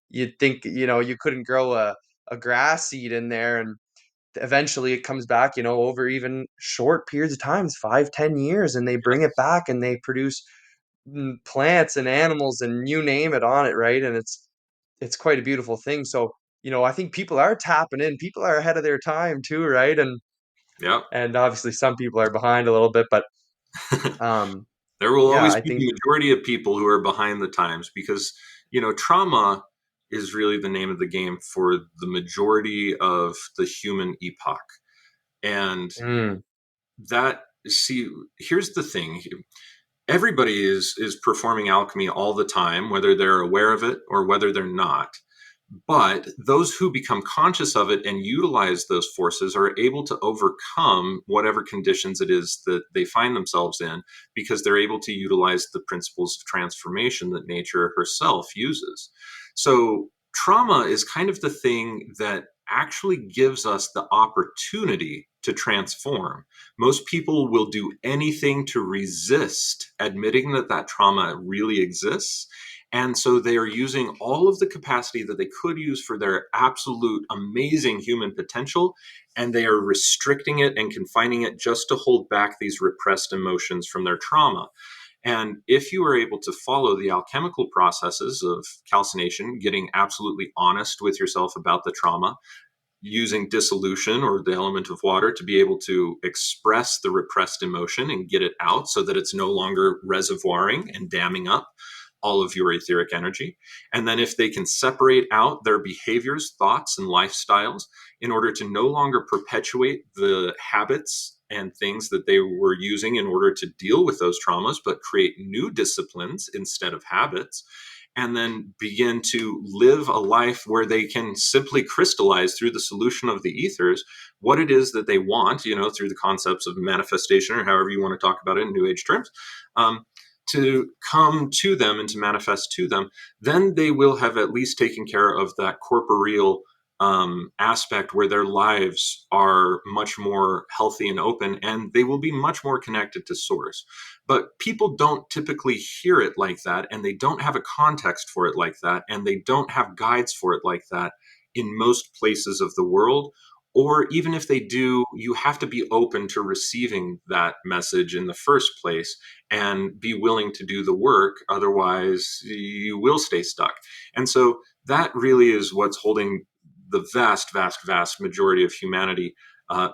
You'd think, you couldn't grow a grass seed in there. And eventually it comes back, over even short periods of times, 5, 10 years, and they bring it Yes. back and they produce plants and animals and you name it on it, right? And it's quite a beautiful thing. So, I think people are tapping in. People are ahead of their time too, right? Yeah. And obviously some people are behind a little bit, but um There will yeah, always I be think the majority of people who are behind the times because, trauma is really the name of the game for the majority of the human epoch. And mm, see, here's the thing. Everybody is performing alchemy all the time, whether they're aware of it or whether they're not. But those who become conscious of it and utilize those forces are able to overcome whatever conditions it is that they find themselves in because they're able to utilize the principles of transformation that nature herself uses. So, trauma is kind of the thing that actually gives us the opportunity to transform. Most people will do anything to resist admitting that that trauma really exists, and so they are using all of the capacity that they could use for their absolute amazing human potential, and they are restricting it and confining it just to hold back these repressed emotions from their trauma. And if you are able to follow the alchemical processes of calcination, getting absolutely honest with yourself about the trauma, using dissolution or the element of water to be able to express the repressed emotion and get it out so that it's no longer reservoiring and damming up all of your etheric energy. And then if they can separate out their behaviors, thoughts, and lifestyles in order to no longer perpetuate the habits and things that they were using in order to deal with those traumas, but create new disciplines instead of habits, and then begin to live a life where they can simply crystallize through the solution of the ethers what it is that they want, through the concepts of manifestation or however you want to talk about it in New Age terms, to come to them and to manifest to them. Then they will have at least taken care of that corporeal aspect where their lives are much more healthy and open, and they will be much more connected to source. But people don't typically hear it like that, and they don't have a context for it like that, and they don't have guides for it like that in most places of the world. Or even if they do, you have to be open to receiving that message in the first place and be willing to do the work. Otherwise, you will stay stuck. And so that really is what's holding the vast, vast, vast majority of humanity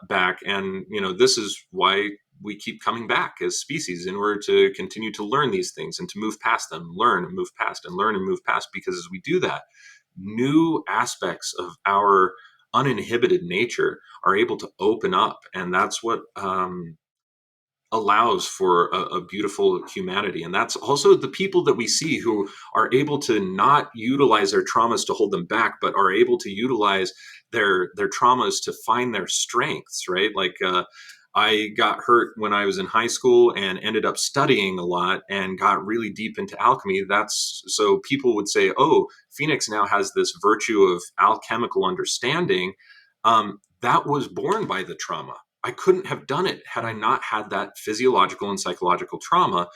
back. And, this is why we keep coming back as species in order to continue to learn these things and to move past them, learn and move past and learn and move past. Because as we do that, new aspects of our uninhibited nature are able to open up. And that's what allows for a beautiful humanity. And that's also the people that we see who are able to not utilize their traumas to hold them back, but are able to utilize their traumas to find their strengths, right? Like, I got hurt when I was in high school and ended up studying a lot and got really deep into alchemy. That's so people would say, oh, Phoenix now has this virtue of alchemical understanding. That was born by the trauma. I couldn't have done it had I not had that physiological and psychological trauma,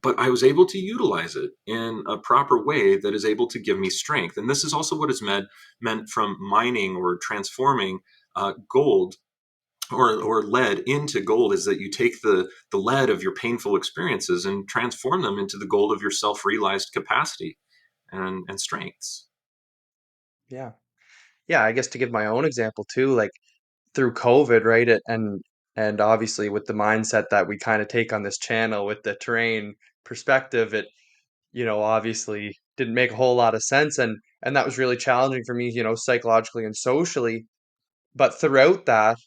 but I was able to utilize it in a proper way that is able to give me strength. And this is also what is meant from mining or transforming gold or lead into gold, is that you take the lead of your painful experiences and transform them into the gold of your self-realized capacity and strengths. Yeah. Yeah, I guess to give my own example too, like through COVID, right? And obviously with the mindset that we kind of take on this channel with the terrain perspective, it, obviously didn't make a whole lot of sense, and that was really challenging for me, psychologically and socially. But throughout that,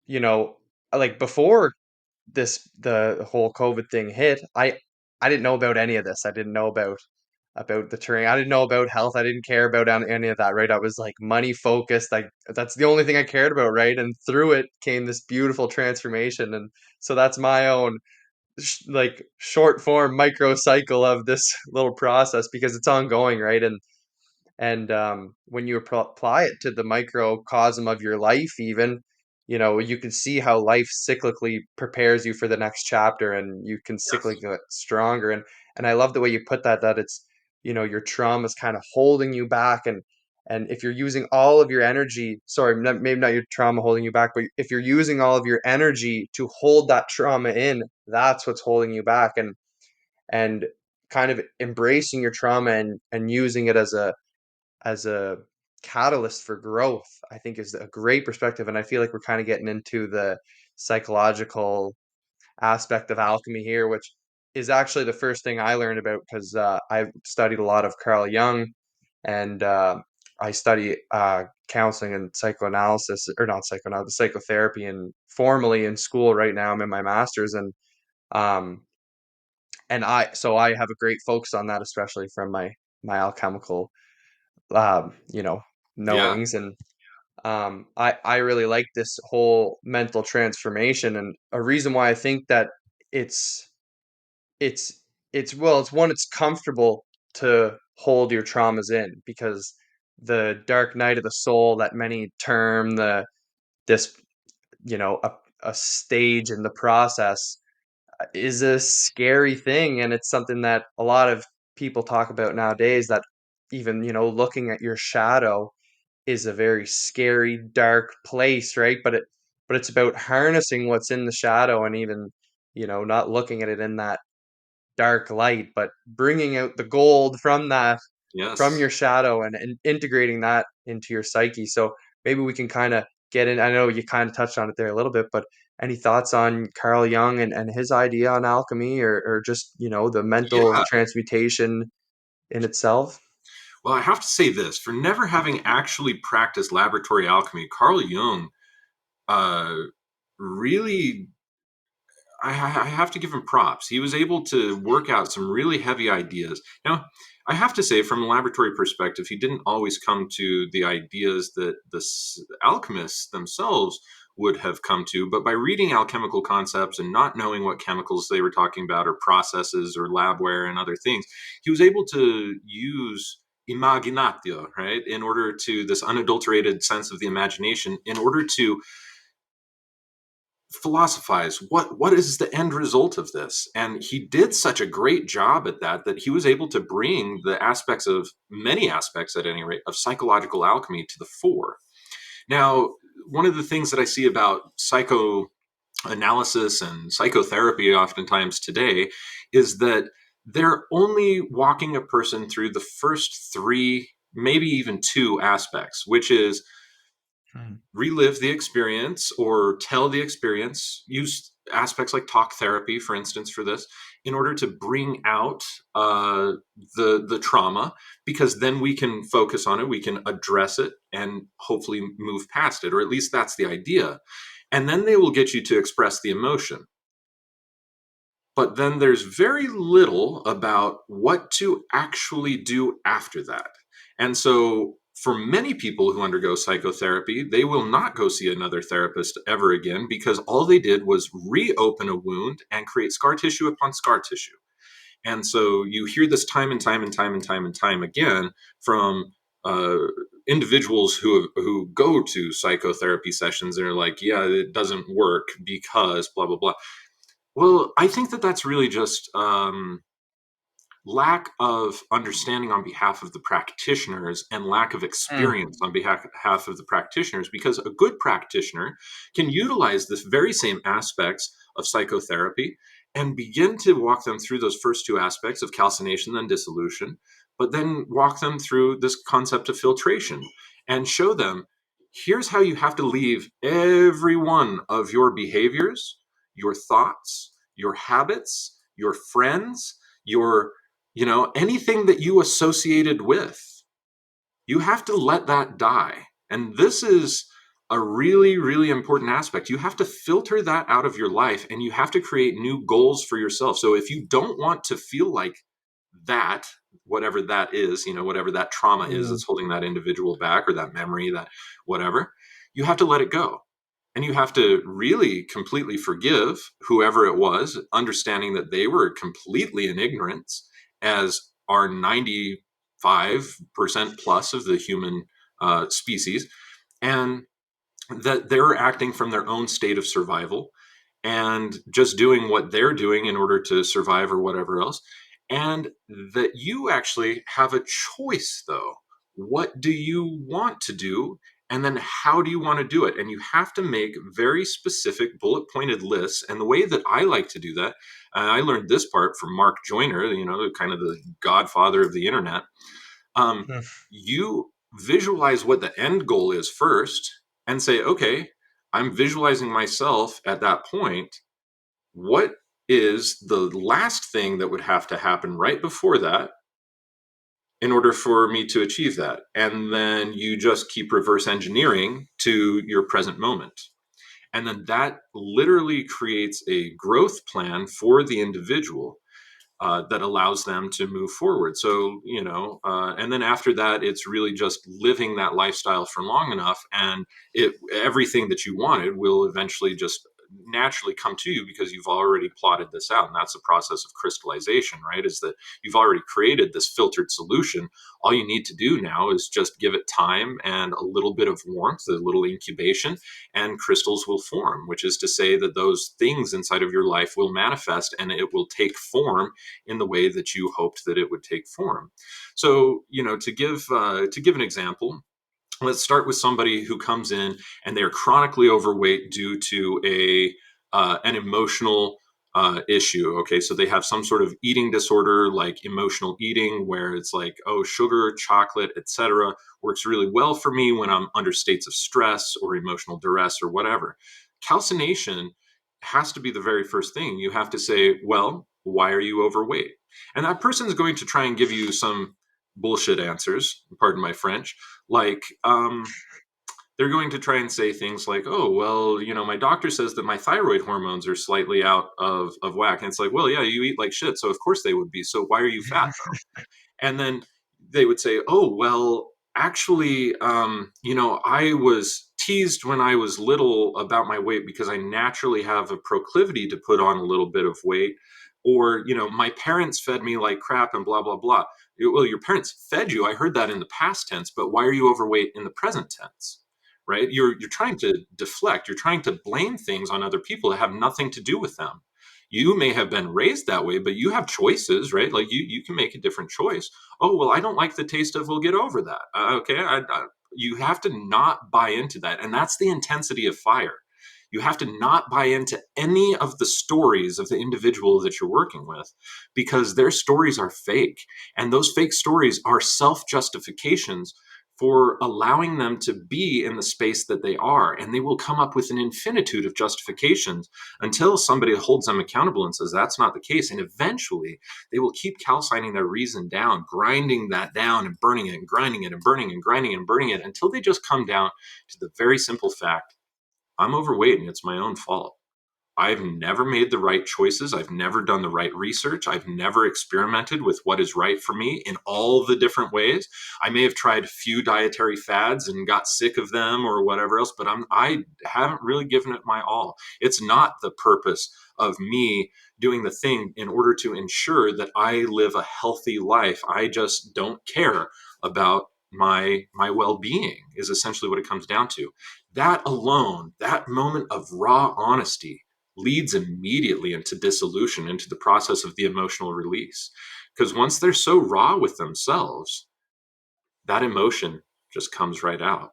you know, like before the whole COVID thing hit, I didn't know about any of this. I didn't know about the terrain. I didn't know about health. I didn't care about any of that, right? I was like money focused. Like that's the only thing I cared about, right? And through it came this beautiful transformation. And so that's my own like short form micro cycle of this little process because it's ongoing, right? And when you apply it to the microcosm of your life, even, you can see how life cyclically prepares you for the next chapter, and you can cyclically Yes. get stronger. And I love the way you put that, that it's, your trauma is kind of holding you back. And if you're using all of your energy, sorry, maybe not your trauma holding you back, but if you're using all of your energy to hold that trauma in, that's what's holding you back. And kind of embracing your trauma and using it as a catalyst for growth, I think is a great perspective. And I feel like we're kind of getting into the psychological aspect of alchemy here, which is actually the first thing I learned about because I studied a lot of Carl Jung, and I study counseling and psychoanalysis, or not psychoanalysis, psychotherapy, and formally in school right now. I'm in my master's, um, and I have a great focus on that, especially from my alchemical you know, Yeah. knowings. And I really like this whole mental transformation, and a reason why I think that it's it's it's one, it's comfortable to hold your traumas in because the dark night of the soul that many term this a stage in the process is a scary thing, and it's something that a lot of people talk about nowadays, that even looking at your shadow is a very scary, dark place, right? But it's about harnessing what's in the shadow, and even, not looking at it in that dark light, but bringing out the gold from from Yes. your shadow, and integrating that into your psyche. So maybe we can kind of get in. I know you kind of touched on it there a little bit, but any thoughts on Carl Jung and his idea on alchemy, or just, the mental Yeah. transmutation in itself? Well, I have to say this: for never having actually practiced laboratory alchemy, Carl Jung uh, really, I have to give him props. He was able to work out some really heavy ideas. Now, I have to say, from a laboratory perspective, he didn't always come to the ideas that the alchemists themselves would have come to. But by reading alchemical concepts and not knowing what chemicals they were talking about, or processes, or labware, and other things, he was able to use imaginatio, right, in order to this unadulterated sense of the imagination, in order to philosophize what is the end result of this. And he did such a great job at that, that he was able to bring the aspects of many aspects, at any rate, of psychological alchemy to the fore. Now, one of the things that I see about psychoanalysis and psychotherapy oftentimes today is that they're only walking a person through the first three, maybe even two aspects, which is Hmm. relive the experience or tell the experience, use aspects like talk therapy, for instance, for this, in order to bring out the trauma, because then we can focus on it, we can address it, and hopefully move past it, or at least that's the idea. And then they will get you to express the emotion. But then there's very little about what to actually do after that. And so, for many people who undergo psychotherapy, they will not go see another therapist ever again, because all they did was reopen a wound and create scar tissue upon scar tissue. And so you hear this time and time and time and time and time again from individuals who go to psychotherapy sessions and are like, yeah, it doesn't work because blah blah blah. Well, I think that that's really just lack of understanding on behalf of the practitioners and lack of Mm, experience on behalf of the practitioners, because a good practitioner can utilize this very same aspects of psychotherapy and begin to walk them through those first two aspects of calcination and dissolution, but then walk them through this concept of filtration and show them, here's how you have to leave every one of your behaviors, your thoughts, your habits, your friends, your, anything that you associated with. You have to let that die. And this is a really, really important aspect. You have to filter that out of your life, and you have to create new goals for yourself. So if you don't want to feel like that, whatever that is, whatever that trauma is mm, that's holding that individual back, or that memory, that whatever, you have to let it go. And you have to really completely forgive whoever it was, understanding that they were completely in ignorance, as are 95% plus of the human species, and that they're acting from their own state of survival and just doing what they're doing in order to survive or whatever else. And that you actually have a choice, though. What do you want to do? And then how do you want to do it? And you have to make very specific bullet pointed lists. And the way that I like to do that, I learned this part from Mark Joyner, kind of the godfather of the internet. mm. You visualize what the end goal is first and say, okay, I'm visualizing myself at that point. What is the last thing that would have to happen right before that in order for me to achieve that? And then you just keep reverse engineering to your present moment. And then that literally creates a growth plan for the individual that allows them to move forward. So, and then after that, it's really just living that lifestyle for long enough, and everything that you wanted will eventually just naturally come to you, because you've already plotted this out. And that's the process of crystallization, right? Is that you've already created this filtered solution. All you need to do now is just give it time and a little bit of warmth, a little incubation, and crystals will form, which is to say that those things inside of your life will manifest, and it will take form in the way that you hoped that it would take form. So, to give an example, let's start with somebody who comes in and they're chronically overweight due to an emotional issue. Okay, so they have some sort of eating disorder, like emotional eating, where it's like, oh, sugar, chocolate, etc., works really well for me when I'm under states of stress or emotional duress or whatever. Calcination has to be the very first thing. You have to say, well, why are you overweight? And that person is going to try and give you some bullshit answers, pardon my French, like they're going to try and say things like, oh, well, my doctor says that my thyroid hormones are slightly out of whack. And it's like, well, yeah, you eat like shit, so of course they would be. So why are you fat, though? And then they would say, oh, well, actually, I was teased when I was little about my weight because I naturally have a proclivity to put on a little bit of weight. Or, my parents fed me like crap and blah, blah, blah. Well, your parents fed you. I heard that in the past tense, but why are you overweight in the present tense? Right? You're trying to deflect. You're trying to blame things on other people that have nothing to do with them. You may have been raised that way, but you have choices, right? Like you can make a different choice. Oh, well, I don't like the taste of, we'll get over that. Okay. You have to not buy into that. And that's the intensity of fire. You have to not buy into any of the stories of the individual that you're working with, because their stories are fake. And those fake stories are self justifications for allowing them to be in the space that they are. And they will come up with an infinitude of justifications until somebody holds them accountable and says that's not the case. And eventually they will keep calcining their reason down, grinding that down and burning it and grinding it and burning and grinding and burning it until they just come down to the very simple fact: I'm overweight and it's my own fault. I've never made the right choices. I've never done the right research. I've never experimented with what is right for me in all the different ways. I may have tried a few dietary fads and got sick of them or whatever else, but I haven't really given it my all. It's not the purpose of me doing the thing in order to ensure that I live a healthy life. I just don't care about my well-being is essentially what it comes down to. That alone, that moment of raw honesty leads immediately into dissolution, into the process of the emotional release. Because once they're so raw with themselves, that emotion just comes right out.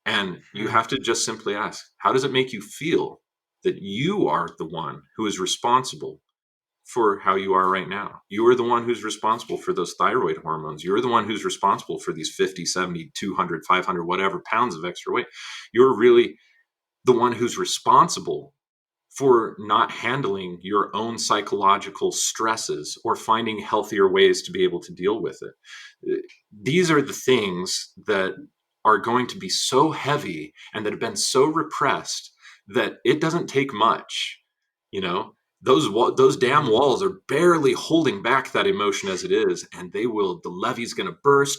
And you Hmm. have to just simply ask, how does it make you feel that you are the one who is responsible for how you are right now? You are the one who's responsible for those thyroid hormones. You're the one who's responsible for these 50, 70, 200, 500, whatever pounds of extra weight. You're really the one who's responsible for not handling your own psychological stresses or finding healthier ways to be able to deal with it. These are the things that are going to be so heavy and that have been so repressed that it doesn't take much. You know, those damn Hmm. walls are barely holding back that emotion as it is, and they will. The levee's going to burst.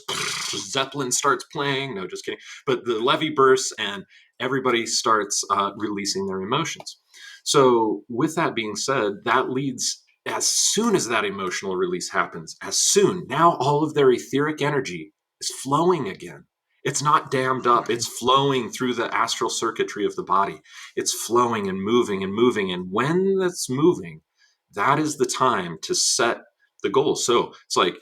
Zeppelin starts playing. No, just kidding. But the levee bursts, and everybody starts releasing their emotions. So, with that being said, that leads, as soon as that emotional release happens, as soon, now all of their etheric energy is flowing again. It's not dammed up, it's flowing through the astral circuitry of the body. It's flowing and moving and moving. And when that's moving, that is the time to set the goal. So, it's like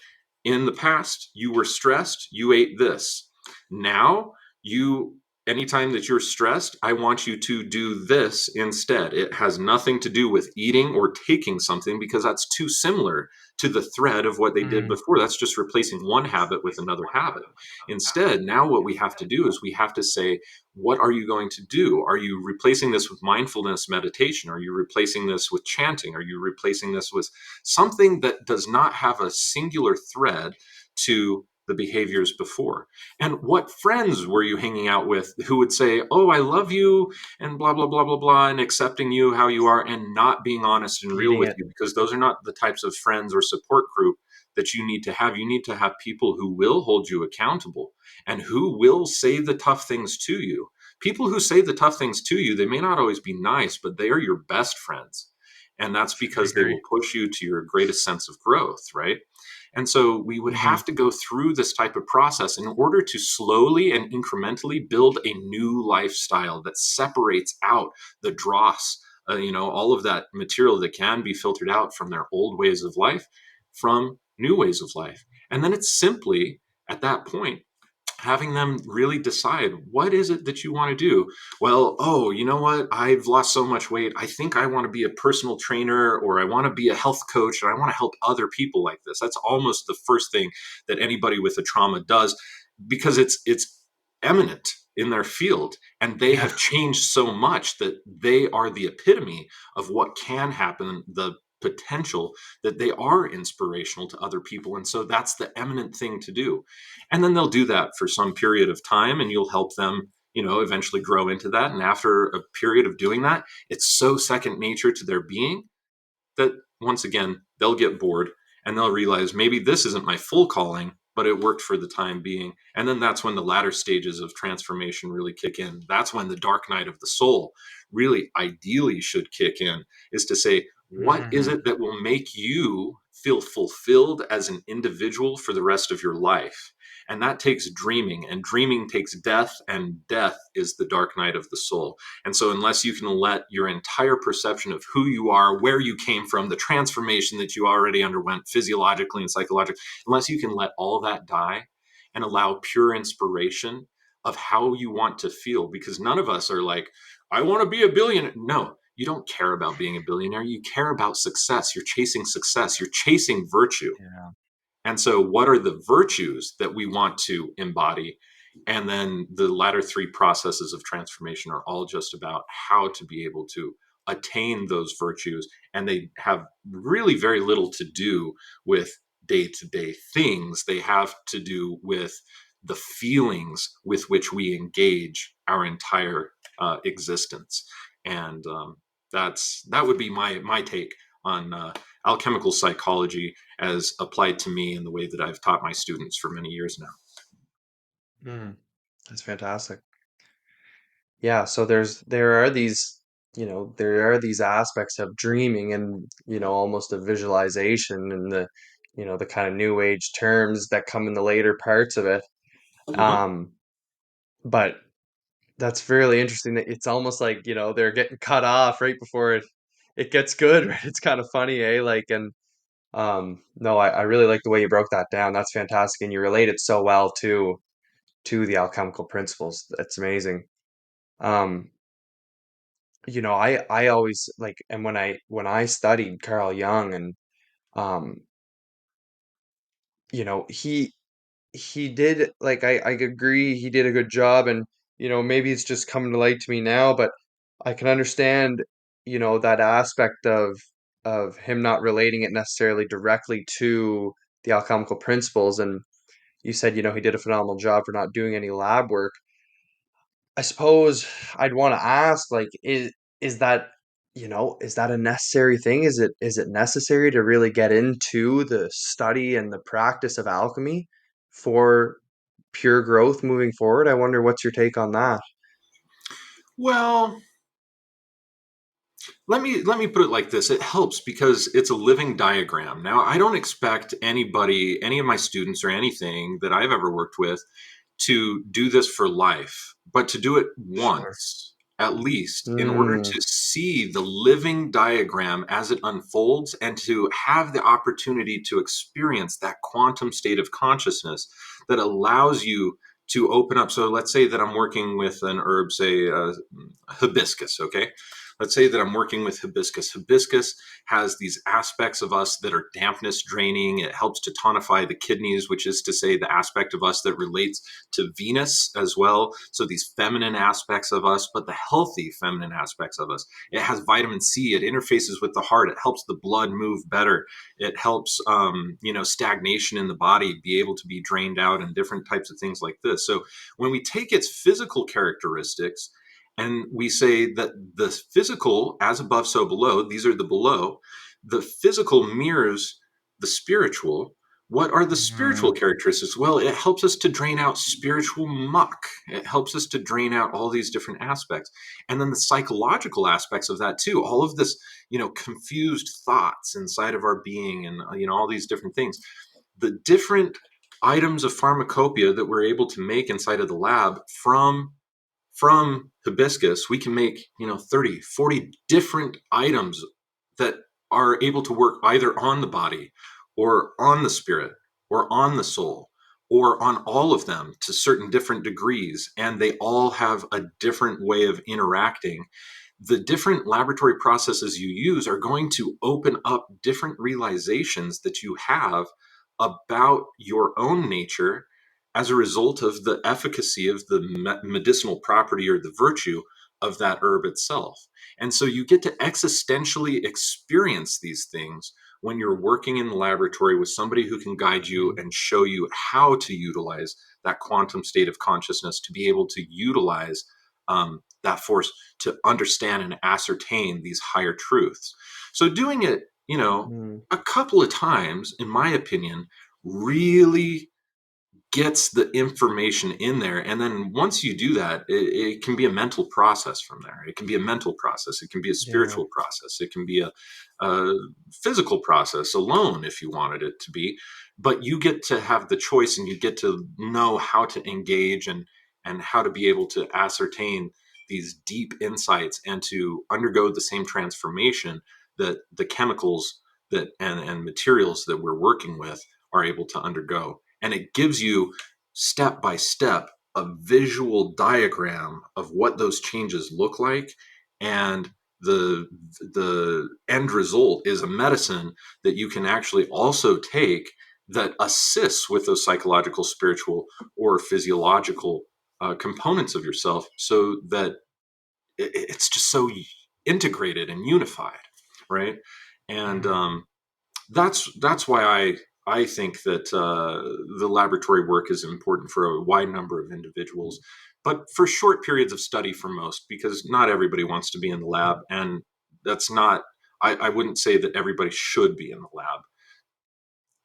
in the past, you were stressed, you ate this. Now, you anytime that you're stressed, I want you to do this instead. It has nothing to do with eating or taking something because that's too similar to the thread of what they did Hmm. before. That's just replacing one habit with another habit. Instead, now what we have to do is we have to say, what are you going to do? Are you replacing this with mindfulness meditation? Are you replacing this with chanting? Are you replacing this with something that does not have a singular thread to the behaviors before? And what friends were you hanging out with who would say, "Oh, I love you," and blah, blah, blah, blah, blah, and accepting you how you are and not being honest and real Eating with it. you? Because those are not the types of friends or support group that you need to have. You need to have people who will hold you accountable and who will say the tough things to you. People who say the tough things to you, they may not always be nice, but they are your best friends. And that's I because they agree. will push you to your greatest sense of growth, right? And so we would Hmm. have to go through this type of process in order to slowly and incrementally build a new lifestyle that separates out the dross, all of that material that can be filtered out from their old ways of life, from new ways of life. And then it's simply at that point having them really decide, what is it that you want to do? Well, oh, you know what, I've lost so much weight, I think I want to be a personal trainer, or I want to be a health coach, and I want to help other people like this. That's almost the first thing that anybody with a trauma does, because it's eminent in their field, and they Yeah. have changed so much that they are the epitome of what can happen, the potential that they are inspirational to other people. And so that's the eminent thing to do. And then they'll do that for some period of time, and you'll help them, eventually grow into that. And after a period of doing that, it's so second nature to their being that once again, they'll get bored and they'll realize, maybe this isn't my full calling, but it worked for the time being. And then that's when the latter stages of transformation really kick in. That's when the dark night of the soul really ideally should kick in, is to say, what is Hmm. it that will make you feel fulfilled as an individual for the rest of your life? And that takes dreaming, and dreaming takes death, and death is the dark night of the soul. And so, unless you can let your entire perception of who you are, where you came from, the transformation that you already underwent physiologically and psychologically, unless you can let all that die and allow pure inspiration of how you want to feel, because none of us are like, I want to be a billionaire. No, you don't care about being a billionaire. You care about success. You're chasing success. You're chasing virtue. Yeah. And so, what are the virtues that we want to embody? And then the latter three processes of transformation are all just about how to be able to attain those virtues. And they have really very little to do with day to day things. They have to do with the feelings with which we engage our entire existence. And that would be my take on alchemical psychology as applied to me in the way that I've taught my students for many years now. Mm. That's fantastic. Yeah, so there are these, there are these aspects of dreaming and, almost a visualization and the kind of new age terms that come in the later parts of it. Uh-huh. Um, but that's really interesting that it's almost like, they're getting cut off right before it gets good, right? It's kind of funny, eh? Like, and no, I really like the way you broke that down. That's fantastic, and you relate it so well to the alchemical principles. That's amazing. Um, I always like, and when I studied Carl Jung, and um, you know, he did, like, I agree he did a good job, and maybe it's just coming to light to me now, but I can understand that aspect of him not relating it necessarily directly to the alchemical principles. And you said he did a phenomenal job for not doing any lab work. I suppose I'd want to ask, like, is that is that a necessary thing? Is it necessary to really get into the study and the practice of alchemy for pure growth moving forward? I wonder what's your take on that. Well, let me put it like this. It helps because it's a living diagram. Now, I don't expect anybody, any of my students or anything that I've ever worked with to do this for life, but to do it Sure. once at least in order Mm, to see the living diagram as it unfolds and to have the opportunity to experience that quantum state of consciousness that allows you to open up. So let's say that I'm working with an herb, say hibiscus, okay? Let's say that I'm working with hibiscus. Hibiscus has these aspects of us that are dampness draining. It helps to tonify the kidneys, which is to say the aspect of us that relates to Venus as well. So these feminine aspects of us, but the healthy feminine aspects of us. It has vitamin C. It interfaces with the heart. It helps the blood move better. It helps, stagnation in the body be able to be drained out and different types of things like this. So when we take its physical characteristics and we say that the physical, as above, so below, these are the below, the physical mirrors the spiritual. What are the spiritual mm, characteristics? Well, it helps us to drain out spiritual muck. It helps us to drain out all these different aspects. And then the psychological aspects of that too. All of this, confused thoughts inside of our being and, all these different things. The different items of pharmacopoeia that we're able to make inside of the lab from hibiscus, we can make 30 40 different items that are able to work either on the body or on the spirit or on the soul or on all of them to certain different degrees, and they all have a different way of interacting. The different laboratory processes you use are going to open up different realizations that you have about your own nature as a result of the efficacy of the medicinal property or the virtue of that herb itself. And so you get to existentially experience these things when you're working in the laboratory with somebody who can guide you mm, and show you how to utilize that quantum state of consciousness to be able to utilize that force to understand and ascertain these higher truths. So doing it, mm, a couple of times, in my opinion, really gets the information in there. And then once you do that, it can be a mental process from there. It can be a mental process. It can be a yeah. spiritual process. It can be a physical process alone if you wanted it to be. But you get to have the choice and you get to know how to engage and how to be able to ascertain these deep insights and to undergo the same transformation that the chemicals and materials that we're working with are able to undergo. And it gives you step by step a visual diagram of what those changes look like, and the end result is a medicine that you can actually also take that assists with those psychological, spiritual, or physiological components of yourself, so that it's just so integrated and unified, right? And Mm, that's why I think that the laboratory work is important for a wide number of individuals, but for short periods of study for most, because not everybody wants to be in the lab, and that's not. I wouldn't say that everybody should be in the lab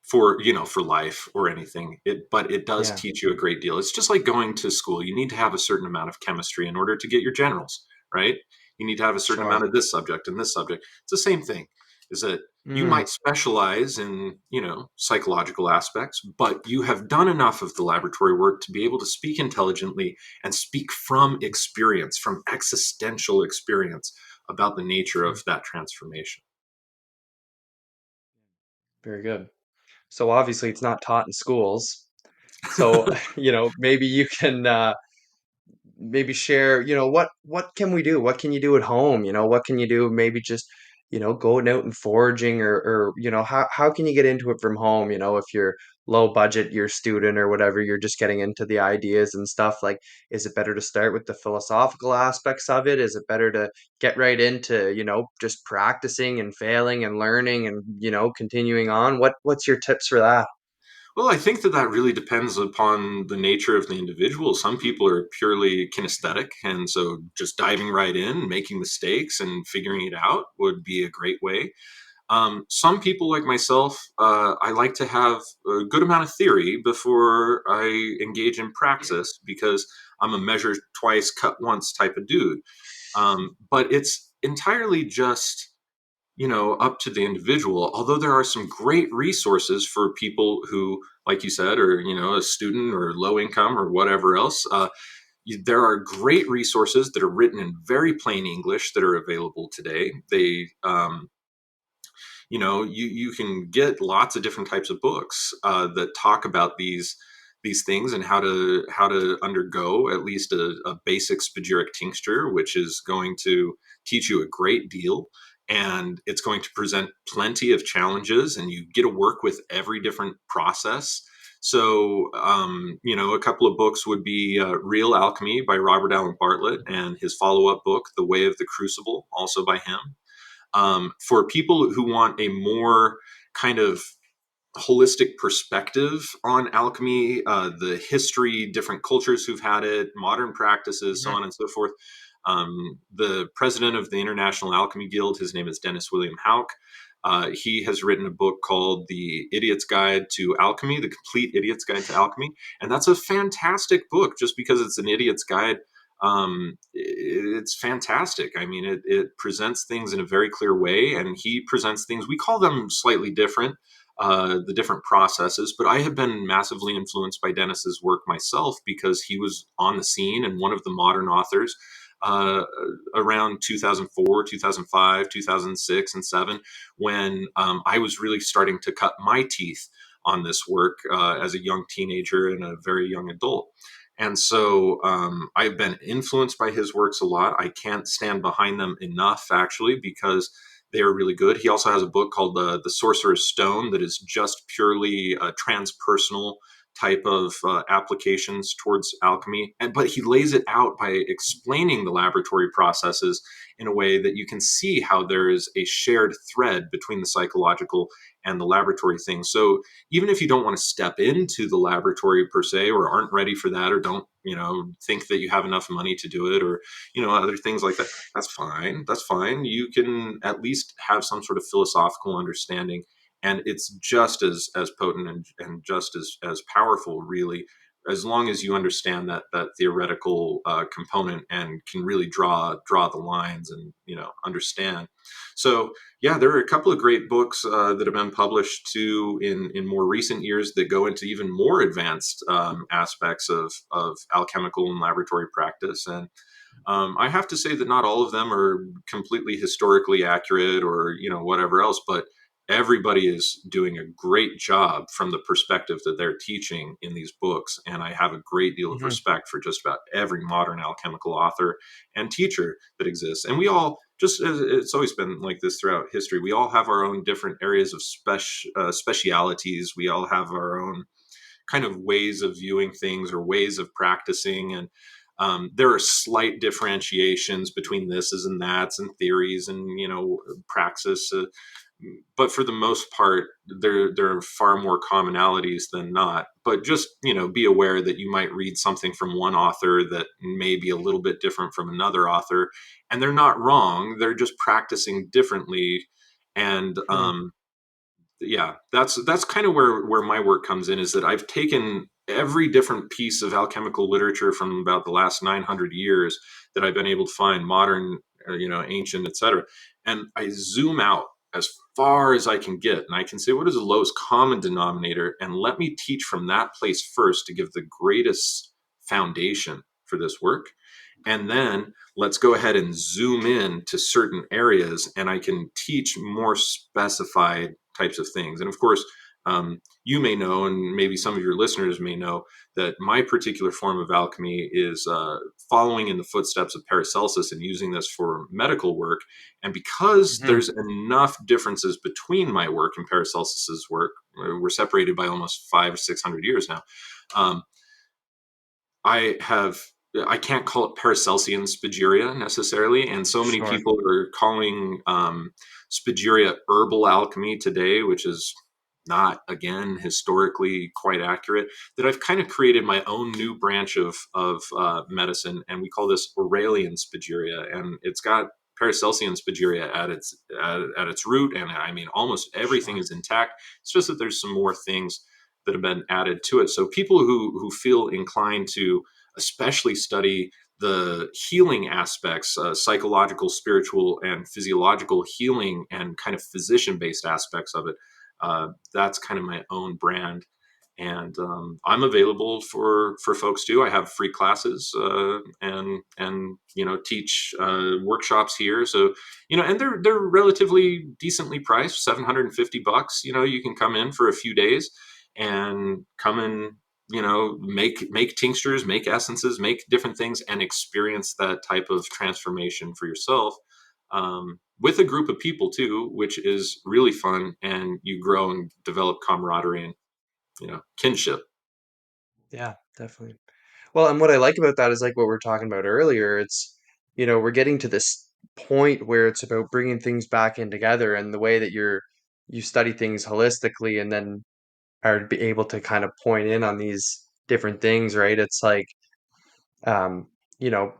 for for life or anything. But it does yeah, teach you a great deal. It's just like going to school. You need to have a certain amount of chemistry in order to get your generals, right? You need to have a certain sure. amount of this subject and this subject. It's the same thing. Is that You Mm, might specialize in, psychological aspects, but you have done enough of the laboratory work to be able to speak intelligently and speak from experience, from existential experience about the nature mm, of that transformation. very good. So obviously it's not taught in schools. So, maybe you can maybe share, what can we do? What can you do at home? What can you do? Maybe just, going out and foraging or how can you get into it from home? If you're low budget, you're a student or whatever, you're just getting into the ideas and stuff. Like, is it better to start with the philosophical aspects of it? Is it better to get right into, just practicing and failing and learning and, continuing on? What's your tips for that? Well, I think that that really depends upon the nature of the individual. Some people are purely kinesthetic, and so just diving right in, making mistakes, and figuring it out would be a great way. Some people, like myself, I like to have a good amount of theory before I engage in praxis because I'm a measure twice, cut once type of dude. But it's entirely just, up to the individual. Although there are some great resources for people who, like you said, are, a student or low income or whatever else. There are great resources that are written in very plain English that are available today. You can get lots of different types of books that talk about these things and how to undergo at least a basic spagyric tincture, which is going to teach you a great deal, and it's going to present plenty of challenges, and you get to work with every different process. So, a couple of books would be Real Alchemy by Robert Allen Bartlett, and his follow-up book, The Way of the Crucible, also by him. For people who want a more kind of holistic perspective on alchemy, the history, different cultures who've had it, modern practices, so Mhm. on and so forth. The president of the International Alchemy Guild, his name is Dennis William Houck. He has written a book called The Idiot's Guide to Alchemy, The Complete Idiot's Guide to Alchemy. And that's a fantastic book just because it's an idiot's guide. It's fantastic. I mean, it presents things in a very clear way, and he presents things, we call them slightly different, the different processes. But I have been massively influenced by Dennis's work myself because he was on the scene and one of the modern authors uh, around 2004, 2005, 2006, and 7, when I was really starting to cut my teeth on this work as a young teenager and a very young adult. And so I've been influenced by his works a lot. I can't stand behind them enough, actually, because they are really good. He also has a book called The Sorcerer's Stone that is just purely transpersonal type of applications towards alchemy. But he lays it out by explaining the laboratory processes in a way that you can see how there is a shared thread between the psychological and the laboratory thing. So even if you don't want to step into the laboratory per se, or aren't ready for that, or don't, think that you have enough money to do it, or, other things like that, that's fine. That's fine. You can at least have some sort of philosophical understanding, and it's just as potent and just as powerful, really, as long as you understand that theoretical component and can really draw the lines and understand. So yeah, there are a couple of great books that have been published too in more recent years that go into even more advanced aspects of alchemical and laboratory practice. And I have to say that not all of them are completely historically accurate or whatever else, but everybody is doing a great job from the perspective that they're teaching in these books. And I have a great deal of Mhm. respect for just about every modern alchemical author and teacher that exists. And we all, just as it's always been like this throughout history, we all have our own different areas of specialities. We all have our own kind of ways of viewing things or ways of practicing. And there are slight differentiations between thises and that's and theories and praxis. But for the most part, there are far more commonalities than not. But just be aware that you might read something from one author that may be a little bit different from another author, and they're not wrong. They're just practicing differently, and Mm. yeah, that's kind of where my work comes in, is that I've taken every different piece of alchemical literature from about the last 900 years that I've been able to find, modern, ancient, etc., and I zoom out as far as I can get. And I can say, what is the lowest common denominator? And let me teach from that place first to give the greatest foundation for this work. And then let's go ahead and zoom in to certain areas, and I can teach more specified types of things. And of course, you may know, and maybe some of your listeners may know, that my particular form of alchemy is following in the footsteps of Paracelsus and using this for medical work. And because Hmm. there's enough differences between my work and Paracelsus's work, we're separated by almost 500 or 600 years now. Um, I have I can't call it Paracelsian Spagyria necessarily, and so many Sure. people are calling Spagyria herbal alchemy today, which is not, again, historically quite accurate. That I've kind of created my own new branch of medicine, and we call this Aurelian Spagyria, and it's got Paracelsian Spagyria at its root, and I mean almost everything Sure. is intact. It's just that there's some more things that have been added to it. So people who feel inclined to especially study the healing aspects, psychological, spiritual, and physiological healing, and kind of physician based aspects of it. That's kind of my own brand. And I'm available for folks too. I have free classes and teach workshops here. So and they're relatively decently priced, $750. You can come in for a few days and come and make tinctures, make essences, make different things, and experience that type of transformation for yourself, with a group of people too, which is really fun, and you grow and develop camaraderie and kinship. Yeah, definitely. Well, and what I like about that is like what we are talking about earlier. It's, we're getting to this point where it's about bringing things back in together, and the way that you study things holistically and then are be able to kind of point in on these different things, right? It's like, um, you know,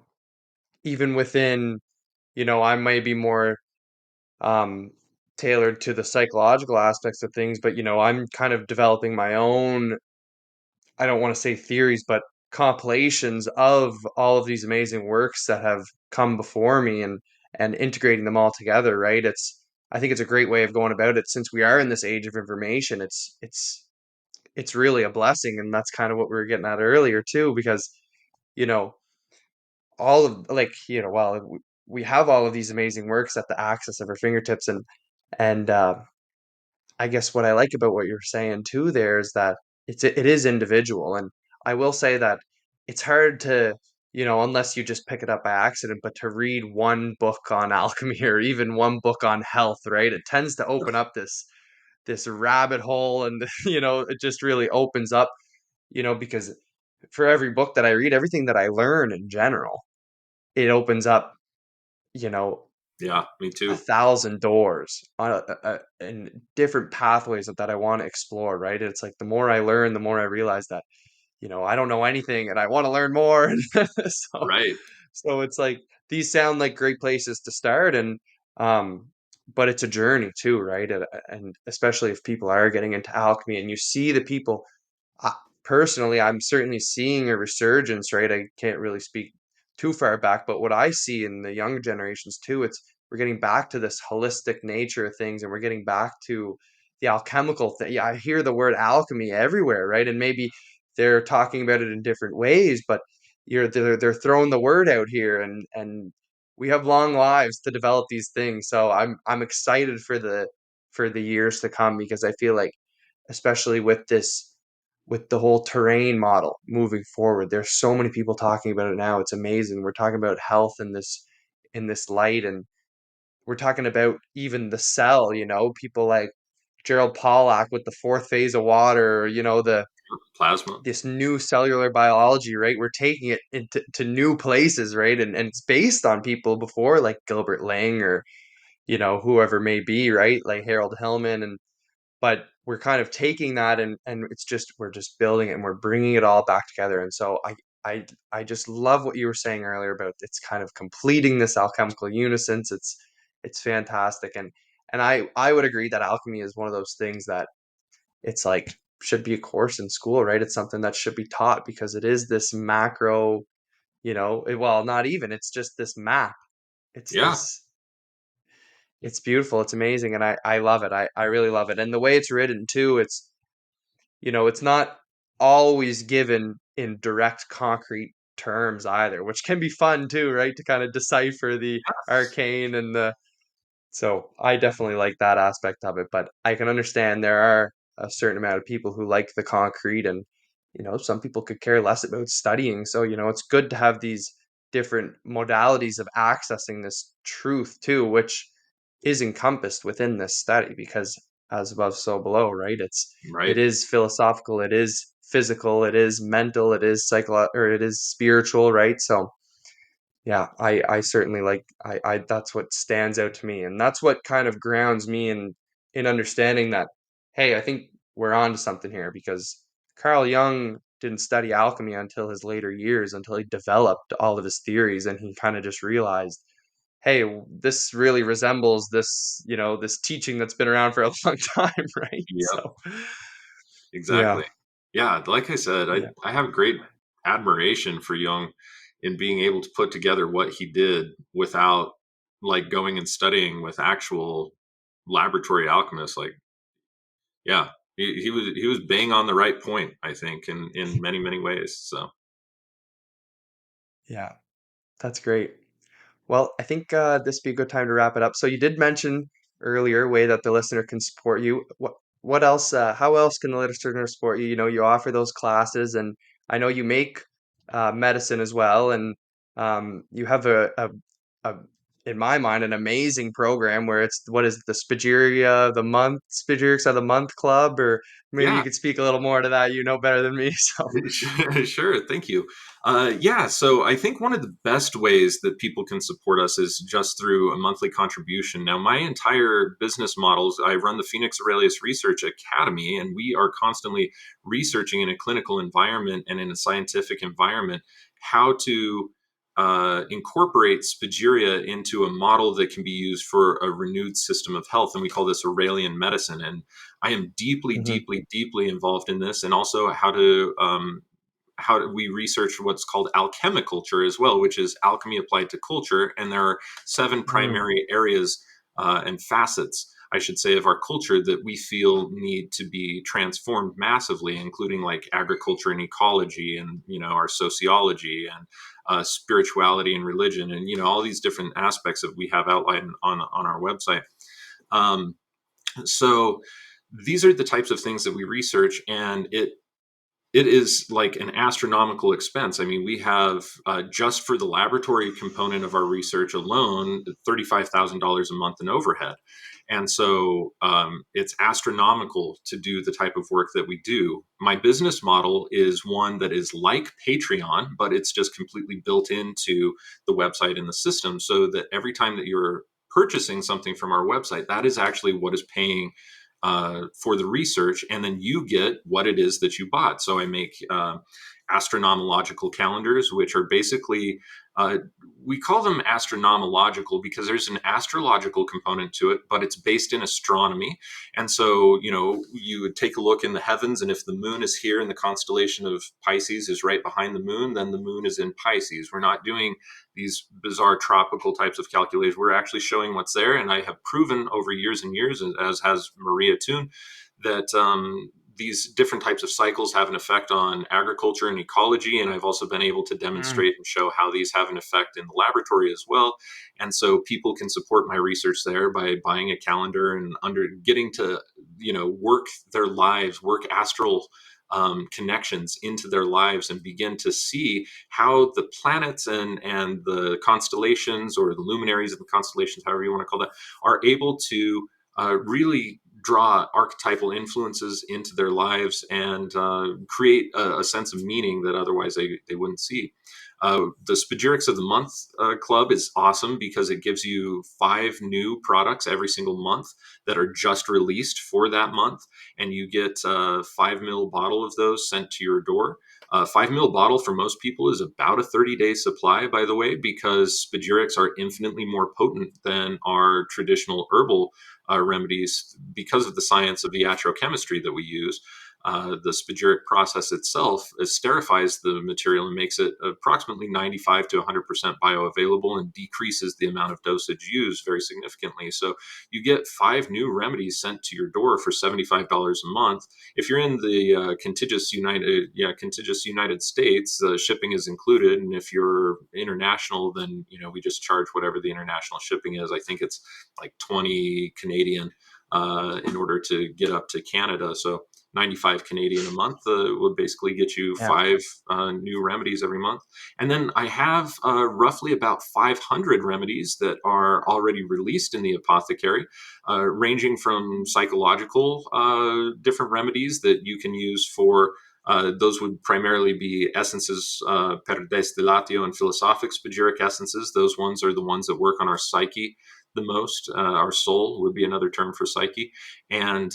even within, I might be more um tailored to the psychological aspects of things, but I'm kind of developing my own, I don't want to say theories, but compilations of all of these amazing works that have come before me, and integrating them all together, right? I think it's a great way of going about it, since we are in this age of information. It's really a blessing, and that's kind of what we were getting at earlier too, because you know all of, like, well, we have all of these amazing works at the access of our fingertips, and I guess what I like about what you're saying too there is that it is individual. And I will say that it's hard to, unless you just pick it up by accident, but to read one book on alchemy or even one book on health, right? It tends to open up this rabbit hole, and it just really opens up, because for every book that I read, everything that I learn in general, it opens up, you know, Yeah, me a too. thousand doors on and different pathways that I want to explore, right? It's like the more I learn, the more I realize that, I don't know anything and I want to learn more. so Right. so it's like these sound like great places to start, and um but it's a journey too, right? And especially if people are getting into alchemy and you see the people, I, personally, I'm certainly seeing a resurgence, right? I can't really speak too far back, but what I see in the younger generations too, it's we're getting back to this holistic nature of things, and we're getting back to the alchemical thing. Yeah, I hear the word alchemy everywhere, right? And maybe they're talking about it in different ways, but they're throwing the word out here, and we have long lives to develop these things. So I'm excited for the years to come, because I feel like, especially with the whole terrain model moving forward. There's so many people talking about it now. It's amazing. We're talking about health in this light, and we're talking about even the cell, people like Gerald Pollack with the fourth phase of water, the Plasma. this new cellular biology, right? We're taking it into to new places, right? And it's based on people before, like Gilbert Lang, or whoever may be, right? Like Harold Hillman. And but we're kind of taking that, and it's just, we're just building it, and we're bringing it all back together. And so I just love what you were saying earlier about it's kind of completing this alchemical unison. It's fantastic. And I would agree that alchemy is one of those things that it's like should be a course in school, right? It's something that should be taught, because it is this macro, well, not even, it's just this map. It's Yeah. this, It's beautiful. It's amazing, and I love it. I really love it. And the way it's written too, it's it's not always given in direct concrete terms either, which can be fun too, right? To kind of decipher the Yes. arcane and the so I definitely like that aspect of it, but I can understand there are a certain amount of people who like the concrete and some people could care less about studying. So, it's good to have these different modalities of accessing this truth too, which is encompassed within this study because as above, so below, right? It Right. is philosophical, it is physical, it is mental, it is psychological, or it is spiritual, right? So yeah, I certainly like I that's what stands out to me, and that's what kind of grounds me in understanding that, hey, I think we're on to something here because Carl Jung didn't study alchemy until his later years, until he developed all of his theories, and he kind of just realized, hey, this really resembles this teaching that's been around for a long time, right? Yep. So, yeah, Exactly. Yeah, like I said, yeah. I have great admiration for Jung in being able to put together what he did without like going and studying with actual laboratory alchemists. Like, yeah, he was bang on the right point, I think, in many, many ways. So Yeah, that's great. Well, I think this would be a good time to wrap it up. So you did mention earlier a way that the listener can support you. What else? How else can the listener support you? You offer those classes, and I know you make medicine as well, and you have a, in my mind, an amazing program where it's what is it, the Spagyria of the month, Spagyrics of the month club, or maybe you yeah. could speak a little more to that. You know better than me, so. Sure, thank you. Yeah, so I think one of the best ways that people can support us is just through a monthly contribution. Now, my entire business models, I run the Phoenix Aurelius Research Academy, and we are constantly researching in a clinical environment and in a scientific environment how to incorporate Spagyria into a model that can be used for a renewed system of health. And we call this Aurelian medicine. And I am deeply, Hmm. deeply, deeply involved in this, and also how do we research what's called alchemical culture as well, which is alchemy applied to culture. And there are seven Mm, primary areas and facets, I should say, of our culture that we feel need to be transformed massively, including like agriculture and ecology, and our sociology and spirituality and religion, and all these different aspects that we have outlined on our website. Um, so these are the types of things that we research, and it is like an astronomical expense. I mean, we have just for the laboratory component of our research alone, $35,000 a month in overhead. And so it's astronomical to do the type of work that we do. My business model is one that is like Patreon, but it's just completely built into the website and the system, so that every time that you're purchasing something from our website, that is actually what is paying for the research, and then you get what it is that you bought. So I make astronomological calendars, which are basically we call them astronomological because there's an astrological component to it, but it's based in astronomy. And so you would take a look in the heavens, and if the moon is here and the constellation of Pisces is right behind the moon, then the moon is in Pisces. We're not doing these bizarre tropical types of calculations. We're actually showing what's there. And I have proven over years and years, as has Maria Toon, that these different types of cycles have an effect on agriculture and ecology. And I've also been able to mm, demonstrate and show how these have an effect in the laboratory as well. And so people can support my research there by buying a calendar and under getting to, work their lives, work astral connections into their lives, and begin to see how the planets and the constellations, or the luminaries of the constellations, however you want to call that, are able to really draw archetypal influences into their lives and create a sense of meaning that otherwise they wouldn't see. The Spagyrics of the Month Club is awesome because it gives you 5 new products every single month that are just released for that month, and you get a 5 ml bottle of those sent to your door. A 5 ml bottle for most people is about a 30-day supply, by the way, because spagyrics are infinitely more potent than our traditional herbal remedies because of the science of iatrochemistry that we use. The spagyric process itself esterifies the material and makes it approximately 95 to 100% bioavailable and decreases the amount of dosage used very significantly. So you get 5 new remedies sent to your door for $75 a month. If you're in the contiguous United States, shipping is included, and if you're international, then we just charge whatever the international shipping is. I think it's like 20 Canadian in order to get up to Canada. So 95 Canadian a month would basically get you Yeah. 5 new remedies every month. And then I have roughly about 500 remedies that are already released in the apothecary, ranging from psychological different remedies that you can use for. Those would primarily be essences, per destillatio and philosophic spagyric essences. Those ones are the ones that work on our psyche the most. Our soul would be another term for psyche. And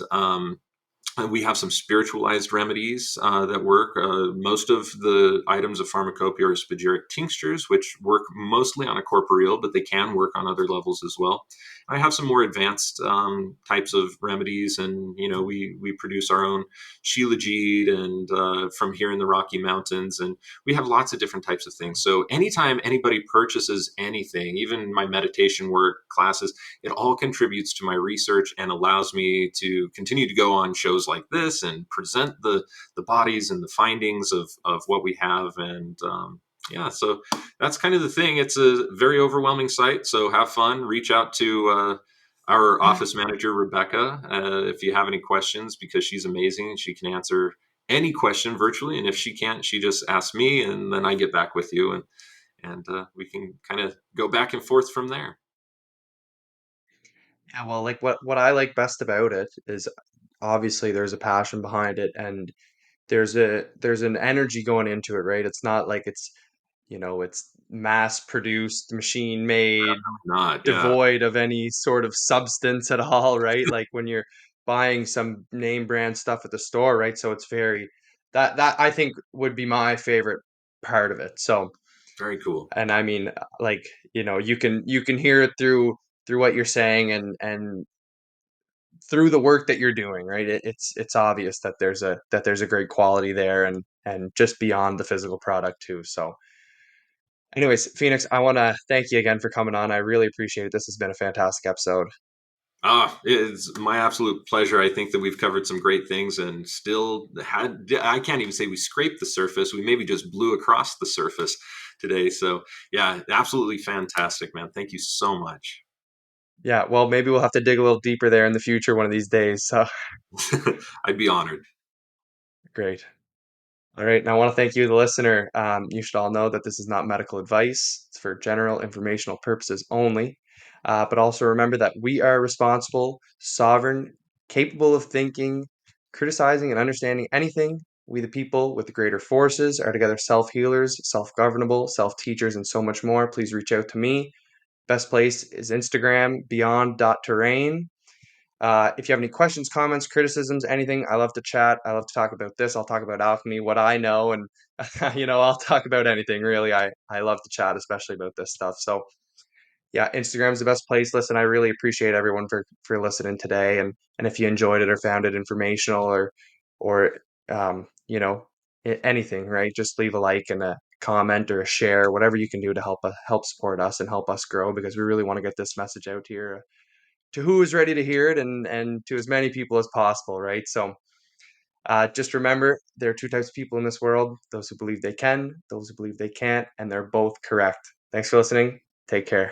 we have some spiritualized remedies that work. Most of the items of pharmacopoeia are spagyric tinctures, which work mostly on a corporeal, but they can work on other levels as well. I have some more advanced types of remedies, and we produce our own shilajit, and from here in the Rocky Mountains, and we have lots of different types of things. So anytime anybody purchases anything, even my meditation work classes, it all contributes to my research and allows me to continue to go on shows like this and present the bodies and the findings of what we have. And yeah, so that's kind of the thing. It's a very overwhelming site, so have fun. Reach out to our office manager, Rebecca, if you have any questions, because she's amazing and she can answer any question virtually. And if she can't, she just asks me, and then I get back with you, and we can kind of go back and forth from there. Yeah, well, like what I like best about it is obviously there's a passion behind it, and there's an energy going into it, right? It's not like it's mass produced, machine made, Not, yeah. devoid of any sort of substance at all, right? Like when you're buying some name brand stuff at the store, right? So it's very that I think would be my favorite part of it. So, Very cool. and I mean, like, you can hear it through what you're saying, and through the work that you're doing, right? It's obvious that there's a great quality there, and just beyond the physical product too. So, anyways, Phoenix, I want to thank you again for coming on. I really appreciate it. This has been a fantastic episode. It's my absolute pleasure. I think that we've covered some great things and still I can't even say we scraped the surface. We maybe just blew across the surface today. So, yeah, absolutely fantastic, man. Thank you so much. Yeah, well, maybe we'll have to dig a little deeper there in the future one of these days. So, I'd be honored. great. All right. Now, I want to thank you, the listener. You should all know that this is not medical advice, it's for general informational purposes only. But also remember that we are responsible, sovereign, capable of thinking, criticizing, and understanding anything. We, the people with the greater forces, are together self healers, self governable, self teachers, and so much more. Please reach out to me. Best place is Instagram, beyond.terrain. If you have any questions, comments, criticisms, anything, I love to chat. I love to talk about this. I'll talk about alchemy, what I know, and I'll talk about anything really. I love to chat, especially about this stuff. So yeah, Instagram's the best place. Listen, I really appreciate everyone for listening today, and if you enjoyed it or found it informational or anything, right? Just leave a like and a comment or a share, whatever you can do to help support us and help us grow, because we really want to get this message out here to who is ready to hear it, and to as many people as possible, right? So just remember, there are two types of people in this world: those who believe they can, those who believe they can't, and they're both correct. Thanks for listening. Take care.